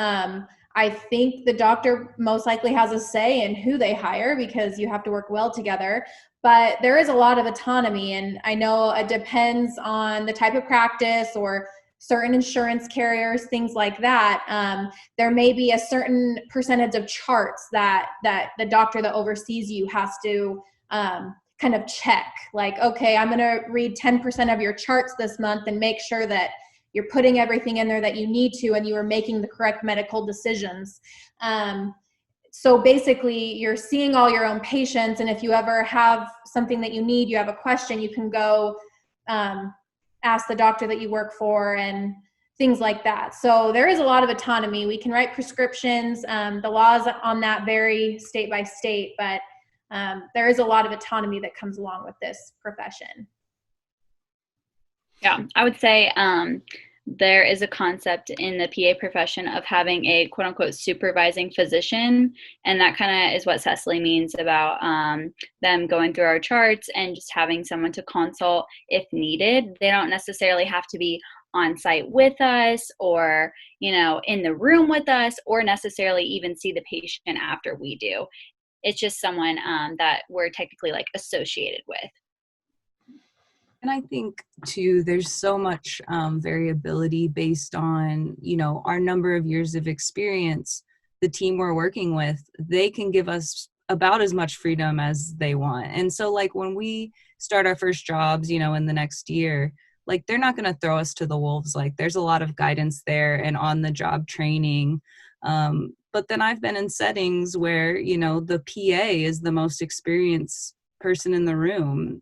F: I think the doctor most likely has a say in who they hire, because you have to work well together. But there is a lot of autonomy, and I know it depends on the type of practice or certain insurance carriers, things like that. There may be a certain percentage of charts that the doctor that oversees you has to kind of check. Like, okay, I'm going to read 10% of your charts this month and make sure that you're putting everything in there that you need to, and you are making the correct medical decisions. So basically, you're seeing all your own patients, and if you ever have something that you need, you have a question, you can go ask the doctor that you work for and things like that. So there is a lot of autonomy. We can write prescriptions. The laws on that vary state by state, but there is a lot of autonomy that comes along with this profession.
G: Yeah, I would say there is a concept in the PA profession of having a quote unquote supervising physician. And that kind of is what Cecilie means about them going through our charts and just having someone to consult if needed. They don't necessarily have to be on site with us, or, you know, in the room with us, or necessarily even see the patient after we do. It's just someone that we're technically like associated with.
A: And I think too, there's so much variability based on, you know, our number of years of experience. The team we're working with, they can give us about as much freedom as they want. And so like when we start our first jobs, you know, in the next year, like they're not going to throw us to the wolves. Like there's a lot of guidance there and on the job training. But then I've been in settings where, you know, the PA is the most experienced person in the room,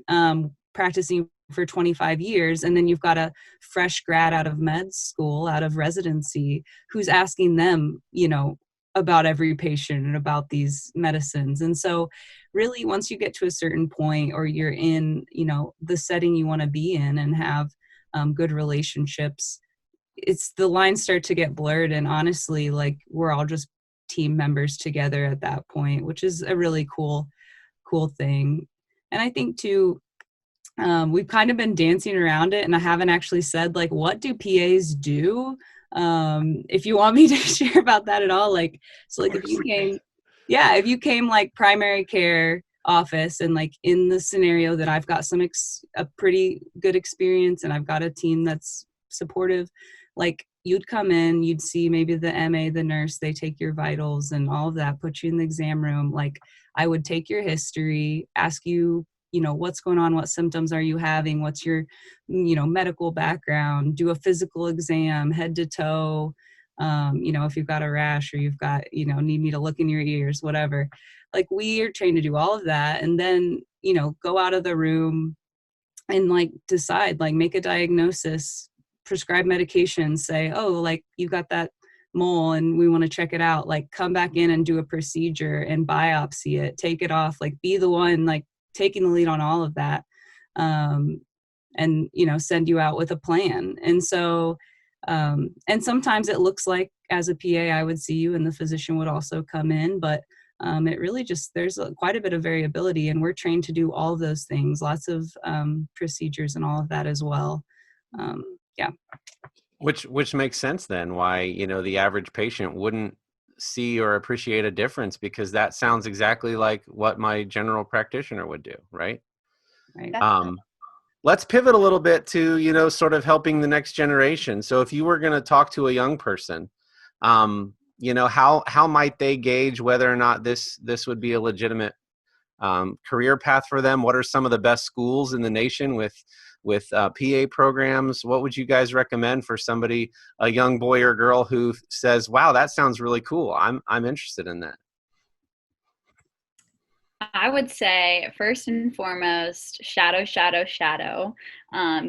A: practicing for 25 years. And then you've got a fresh grad out of med school, out of residency, who's asking them, you know, about every patient and about these medicines. And so really, once you get to a certain point, or you're in, you know, the setting you want to be in and have good relationships, it's the lines start to get blurred. And honestly, like we're all just team members together at that point, which is a really cool thing. And I think too, we've kind of been dancing around it, and I haven't actually said like, what do PAs do? If you want me to share about that at all, like, so like if you came like primary care office, and like in the scenario that I've got a pretty good experience and I've got a team that's supportive, like you'd come in, you'd see maybe the MA, the nurse, they take your vitals and all of that, put you in the exam room. Like I would take your history, ask you, you know, what's going on, what symptoms are you having, what's your, you know, medical background, do a physical exam head to toe, you know, if you've got a rash, or you've got, you know, need me to look in your ears, whatever. Like we are trained to do all of that, and then, you know, go out of the room and like decide, like make a diagnosis, prescribe medication, say, oh, like you got that mole and we want to check it out, like come back in and do a procedure and biopsy it, take it off, like be the one like taking the lead on all of that, and, you know, send you out with a plan. And so, and sometimes it looks like as a PA, I would see you and the physician would also come in, but it really just, there's quite a bit of variability, and we're trained to do all of those things, lots of procedures and all of that as well. Yeah.
D: Which makes sense then, why, you know, the average patient wouldn't see or appreciate a difference, because that sounds exactly like what my general practitioner would do, right?
A: Right.
D: Let's pivot a little bit to, sort of helping the next generation. So if you were going to talk to a young person, how might they gauge whether or not this would be a legitimate career path for them? What are some of the best schools in the nation with PA programs? What would you guys recommend for somebody, a young boy or girl, who says, wow, that sounds really cool, I'm interested in that?
G: I would say first and foremost, shadow.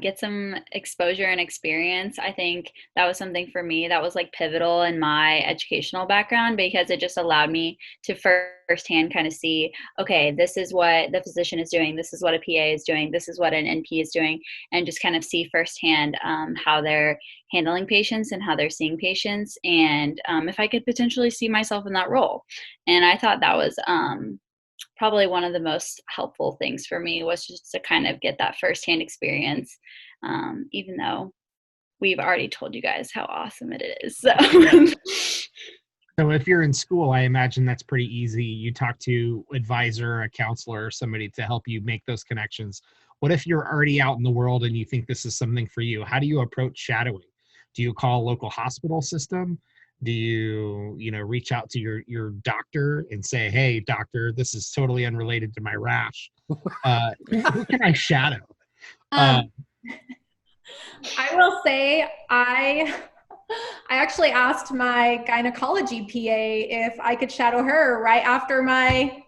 G: Get some exposure and experience. I think that was something for me that was like pivotal in my educational background, because it just allowed me to firsthand kind of see, okay, this is what the physician is doing, this is what a PA is doing, this is what an NP is doing, and just kind of see firsthand how they're handling patients and how they're seeing patients, and if I could potentially see myself in that role. And I thought that was probably one of the most helpful things for me, was just to kind of get that firsthand experience, even though we've already told you guys how awesome it is. So.
C: So if you're in school, I imagine that's pretty easy. You talk to advisor, a counselor, or somebody to help you make those connections. What if you're already out in the world and you think this is something for you? How do you approach shadowing? Do you call a local hospital system? Do you reach out to your doctor and say, hey, doctor, this is totally unrelated to my rash. Who can I shadow?
F: I will say I actually asked my gynecology PA if I could shadow her right after my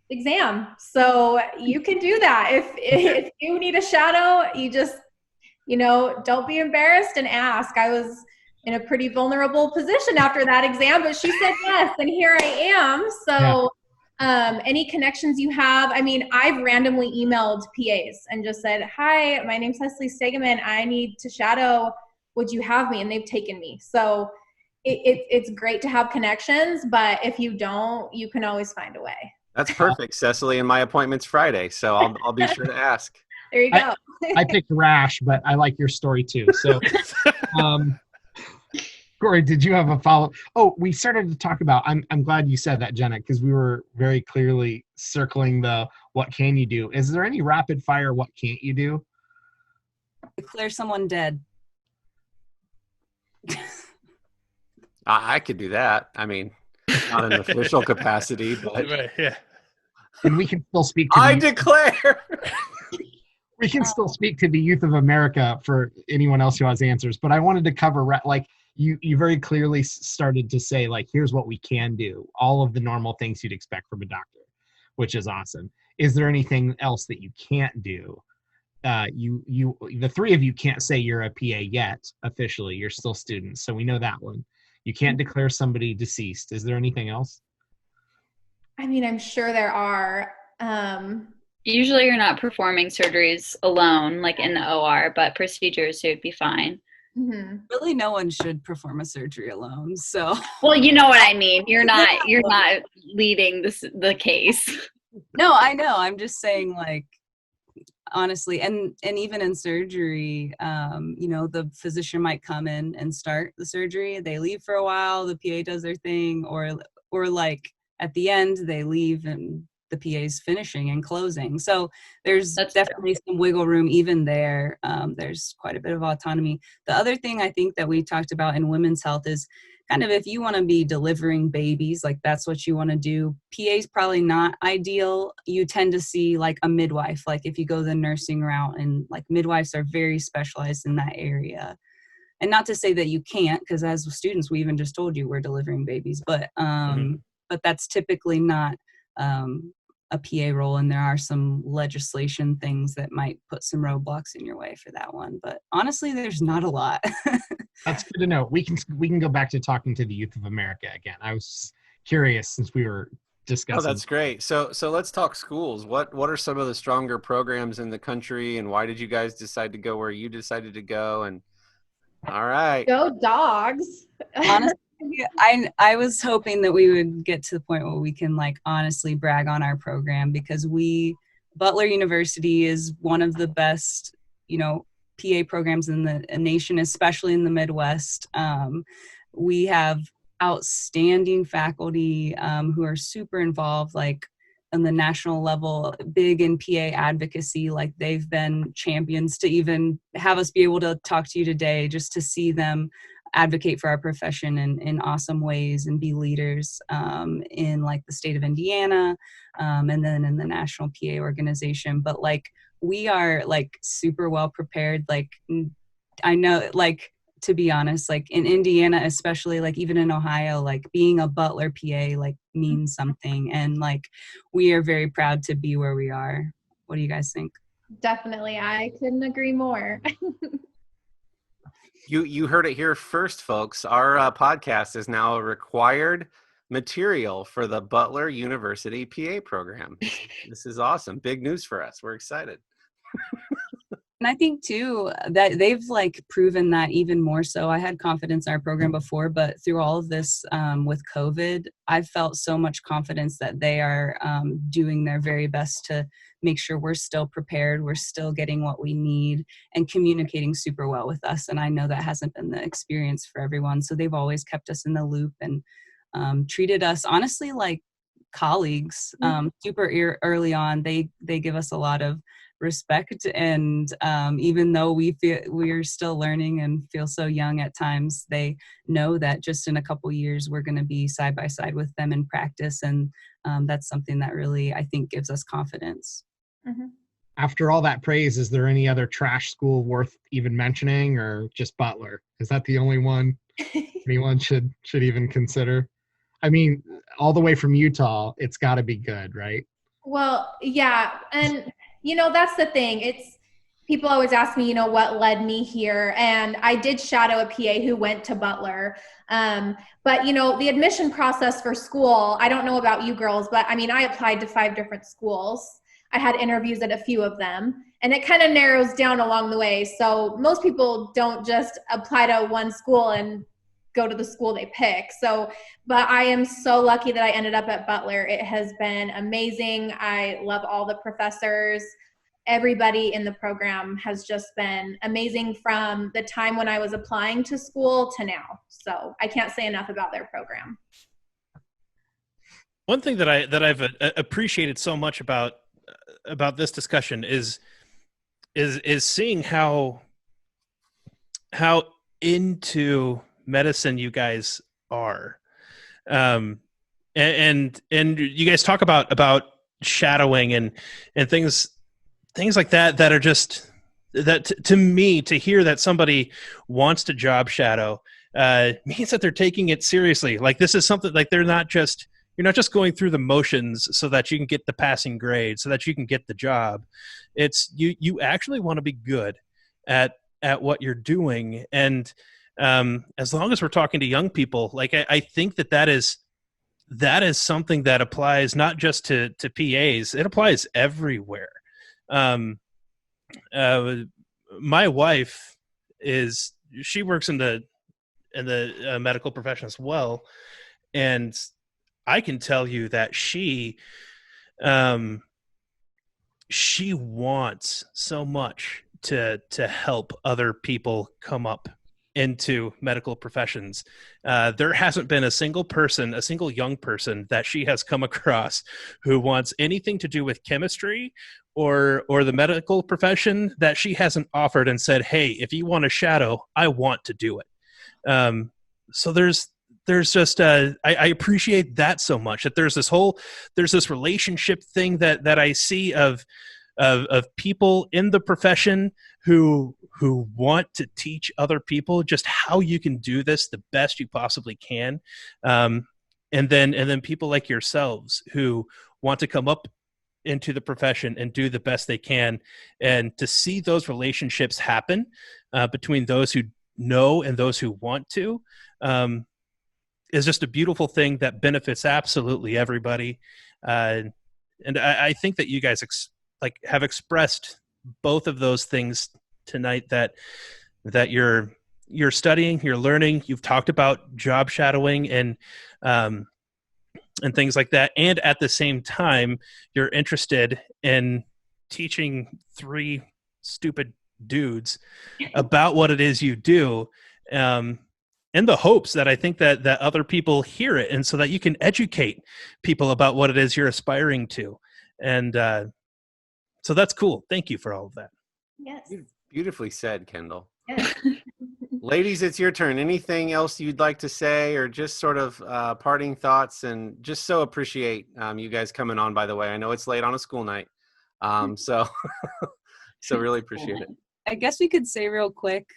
F: exam. So you can do that. If you need a shadow, you just, don't be embarrassed and ask. I was in a pretty vulnerable position after that exam, but she said yes, and here I am. So any connections you have, I've randomly emailed PAs and just said, hi, my name's Cecilie Stegeman, I need to shadow, would you have me? And they've taken me. So it's great to have connections, but if you don't, you can always find a way.
D: That's perfect, Cecilie, and my appointment's Friday, so I'll be sure to ask.
F: There you go.
C: I picked rash, but I like your story too. So Corey, did you have a follow? Oh, we started to talk about, I'm glad you said that, Jenna, because we were very clearly circling the what can you do. Is there any rapid fire what can't you do?
A: Declare someone dead.
D: I could do that. Not in an official capacity, but
B: Yeah.
C: And we can still speak to
D: I declare.
C: We can still speak to the youth of America for anyone else who has answers, but I wanted to cover, you very clearly started to say, here's what we can do, all of the normal things you'd expect from a doctor, which is awesome. Is there anything else that you can't do? The three of you can't say you're a PA yet, officially. You're still students, so we know that one. You can't declare somebody deceased. Is there anything else?
F: I'm sure there are.
G: Usually you're not performing surgeries alone, like in the OR, but procedures would be fine.
F: Mm-hmm.
A: Really, no one should perform a surgery alone. So,
G: well, you know what I mean. You're not leading the case.
A: No, I know. I'm just saying, honestly, and even in surgery, the physician might come in and start the surgery. They leave for a while. The PA does their thing, or at the end they leave and the PA's finishing and closing. So that's definitely some wiggle room even there. There's quite a bit of autonomy. The other thing I think that we talked about in women's health is kind of if you want to be delivering babies, that's what you want to do. PA's probably not ideal. You tend to see a midwife, if you go the nursing route, and midwives are very specialized in that area. And not to say that you can't, because as students, we even just told you we're delivering babies, but that's typically not a PA role, and there are some legislation things that might put some roadblocks in your way for that one. But honestly, there's not a lot.
C: That's good to know. We can go back to talking to the youth of America again. I was curious since we were discussing.
D: Oh, that's great. So let's talk schools. What are some of the stronger programs in the country, and why did you guys decide to go where you decided to go? And all right,
F: go Dogs.
A: Honestly, I was hoping that we would get to the point where we can honestly brag on our program, because Butler University is one of the best, PA programs in the nation, especially in the Midwest. We have outstanding faculty who are super involved, like on the national level, big in PA advocacy. Like they've been champions to even have us be able to talk to you today, just to see them advocate for our profession in awesome ways and be leaders in like the state of Indiana and then in the national PA organization. But like we are like super well prepared. Like I know, like, to be honest, like in Indiana, especially, like even in Ohio, like being a Butler PA like means something. And like we are very proud to be where we are. What do you guys think?
F: Definitely. I couldn't agree more.
D: You heard it here first, folks. Our podcast is now a required material for the Butler University PA program. This is awesome. Big news for us. We're excited.
A: And I think too that they've like proven that even more so. I had confidence in our program before, but through all of this with COVID, I've felt so much confidence that they are doing their very best to make sure we're still prepared, we're still getting what we need, and communicating super well with us. And I know that hasn't been the experience for everyone. So they've always kept us in the loop and treated us honestly like colleagues. Super early on, they give us a lot of respect, and even though we feel we're still learning and feel so young at times, they know that just in a couple years we're going to be side by side with them in practice, and that's something that really I think gives us confidence.
C: After all that praise, is there any other trash school worth even mentioning, or just Butler? Is that the only one anyone should even consider? I mean, all the way from Utah, it's got to be good, right?
F: Well, yeah. And, that's the thing. It's people always ask me, what led me here. And I did shadow a PA who went to Butler. But, the admission process for school, I don't know about you girls, but I mean, I applied to 5 different schools. I had interviews at a few of them, and it kind of narrows down along the way. So most people don't just apply to one school and go to the school they pick. So, but I am so lucky that I ended up at Butler. It has been amazing. I love all the professors. Everybody in the program has just been amazing from the time when I was applying to school to now. So I can't say enough about their program.
B: One thing that I've appreciated so much about this discussion is seeing how into medicine you guys are, and you guys talk about shadowing and things like that are just that to me, to hear that somebody wants to job shadow means that they're taking it seriously. Like this is something, like you're not just going through the motions so that you can get the passing grade, so that you can get the job. It's you actually want to be good at what you're doing. And as long as we're talking to young people, like I think that is something that applies not just to PAs, it applies everywhere. My wife she works in the medical profession as well, and I can tell you that she wants so much to help other people come up into medical professions. There hasn't been a single young person that she has come across who wants anything to do with chemistry or the medical profession that she hasn't offered and said, hey, if you want to shadow, I want to do it. So there's just I appreciate that so much, that there's this relationship thing that I see of people in the profession who want to teach other people just how you can do this the best you possibly can, and then people like yourselves who want to come up into the profession and do the best they can, and to see those relationships happen between those who know and those who want to is just a beautiful thing that benefits absolutely everybody. And I think that you guys have expressed both of those things tonight, that you're studying, you're learning, you've talked about job shadowing and things like that. And at the same time, you're interested in teaching 3 stupid dudes about what it is you do. And and the hopes that I think that other people hear it, and so that you can educate people about what it is you're aspiring to. And so that's cool. Thank you for all of that.
F: Yes.
D: Beautifully said, Kendall.
F: Yes.
D: Ladies, it's your turn. Anything else you'd like to say, or just sort of parting thoughts? And just so appreciate you guys coming on, by the way. I know it's late on a school night. So really appreciate it.
A: I guess we could say real quick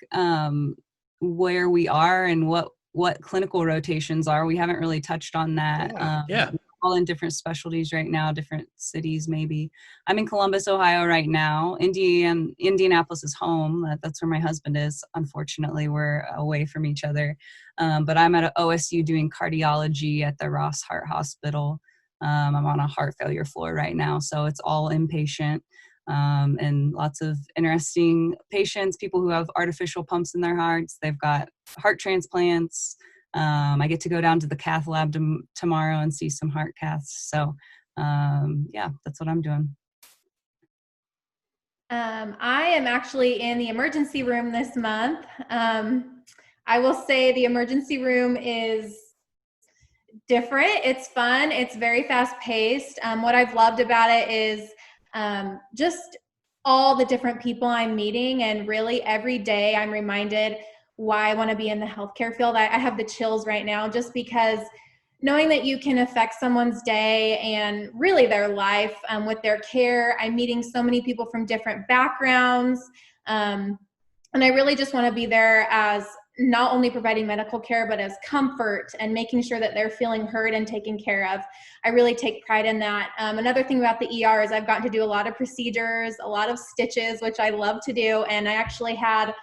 A: where we are and what clinical rotations are. We haven't really touched on that.
B: Yeah.
A: We're all in different specialties right now, different cities maybe. I'm in Columbus, Ohio right now. Indianapolis is home. That's where my husband is. Unfortunately, we're away from each other. But I'm at OSU doing cardiology at the Ross Heart Hospital. I'm on a heart failure floor right now, so it's all inpatient. And lots of interesting patients, people who have artificial pumps in their hearts. They've got heart transplants. I get to go down to the cath lab tomorrow and see some heart caths. So yeah, that's what I'm doing.
F: I am actually in the emergency room this month. I will say the emergency room is different. It's fun. It's very fast paced. What I've loved about it is just all the different people I'm meeting, and really every day I'm reminded why I want to be in the healthcare field. I have the chills right now just because knowing that you can affect someone's day and really their life with their care. I'm meeting so many people from different backgrounds, and I really just want to be there as not only providing medical care, but as comfort and making sure that they're feeling heard and taken care of. I really take pride in that. Another thing about the ER is I've gotten to do a lot of procedures, a lot of stitches, which I love to do. And I actually had,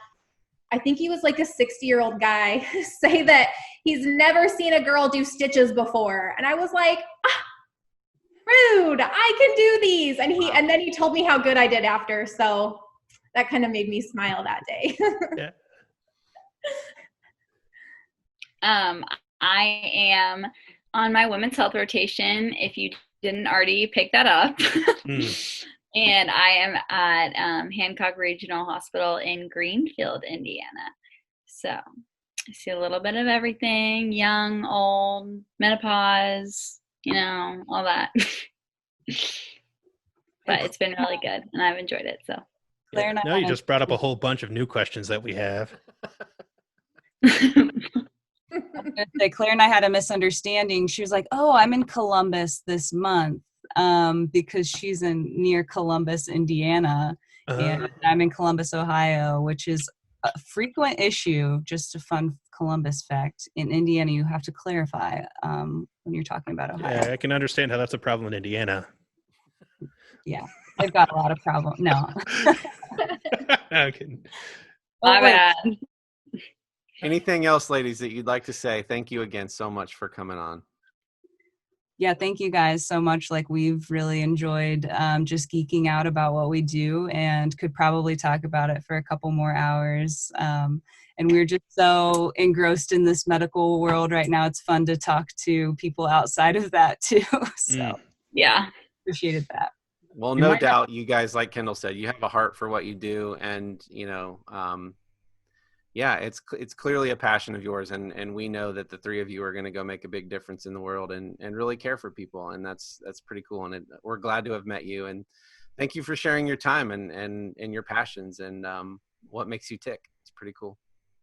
F: I think he was like a 60-year-old guy say that he's never seen a girl do stitches before. And I was like, rude, I can do these. And then he told me how good I did after. So that kind of made me smile that day.
B: Yeah.
G: I am on my women's health rotation, if you didn't already pick that up. And I am at Hancock Regional Hospital in Greenfield, Indiana. So I see a little bit of everything, young, old, menopause, all that. But it's been really good, and I've enjoyed it. So
A: Claire and I
B: now you just brought up a whole bunch of new questions that we have.
A: I'm gonna say Claire and I had a misunderstanding. She was like, "Oh, I'm in Columbus this month," because she's near Columbus, Indiana, and I'm in Columbus, Ohio, which is a frequent issue. Just a fun Columbus fact: in Indiana, you have to clarify when you're talking about Ohio.
B: Yeah, I can understand how that's a problem in Indiana.
A: Yeah, they've got a lot of problems. No.
B: Okay.
G: My bad.
D: Anything else, ladies, that you'd like to say? Thank you again so much for coming on.
A: Yeah, thank you guys so much. Like, we've really enjoyed just geeking out about what we do, and could probably talk about it for a couple more hours. And we're just so engrossed in this medical world right now. It's fun to talk to people outside of that too. So
G: yeah,
A: appreciated that.
D: Well, no doubt you guys, like Kendall said, you have a heart for what you do, and yeah, it's clearly a passion of yours, and we know that the three of you are going to go make a big difference in the world and really care for people, and that's pretty cool. And we're glad to have met you, and thank you for sharing your time and your passions and what makes you tick. It's pretty cool.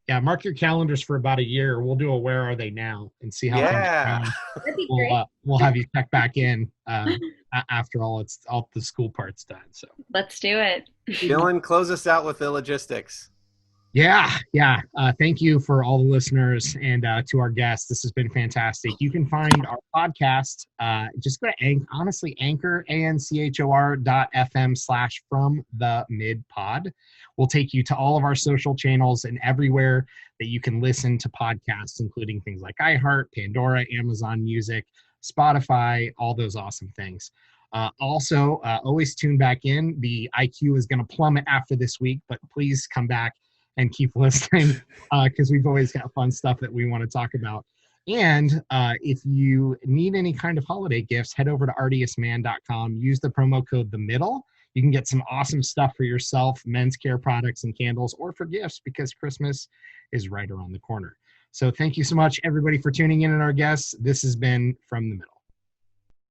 C: Yeah, mark your calendars for about a year. We'll do a Where Are They Now and see how
D: Yeah.
F: That'd be great.
C: we'll have you check back in after all the school part's done. So
G: let's do it.
D: Dylan, close us out with the logistics.
C: Yeah. Thank you for all the listeners and to our guests. This has been fantastic. You can find our podcast. Just go to Anchor, anchor.fm/FromTheMidPod. We'll take you to all of our social channels and everywhere that you can listen to podcasts, including things like iHeart, Pandora, Amazon Music, Spotify, all those awesome things. Also, always tune back in. The IQ is going to plummet after this week, but please come back and keep listening because we've always got fun stuff that we want to talk about. And if you need any kind of holiday gifts, head over to artiusman.com. Use the promo code THEMIDDLE. You can get some awesome stuff for yourself, men's care products and candles, or for gifts, because Christmas is right around the corner. So thank you so much, everybody, for tuning in and our guests. This has been From the Middle.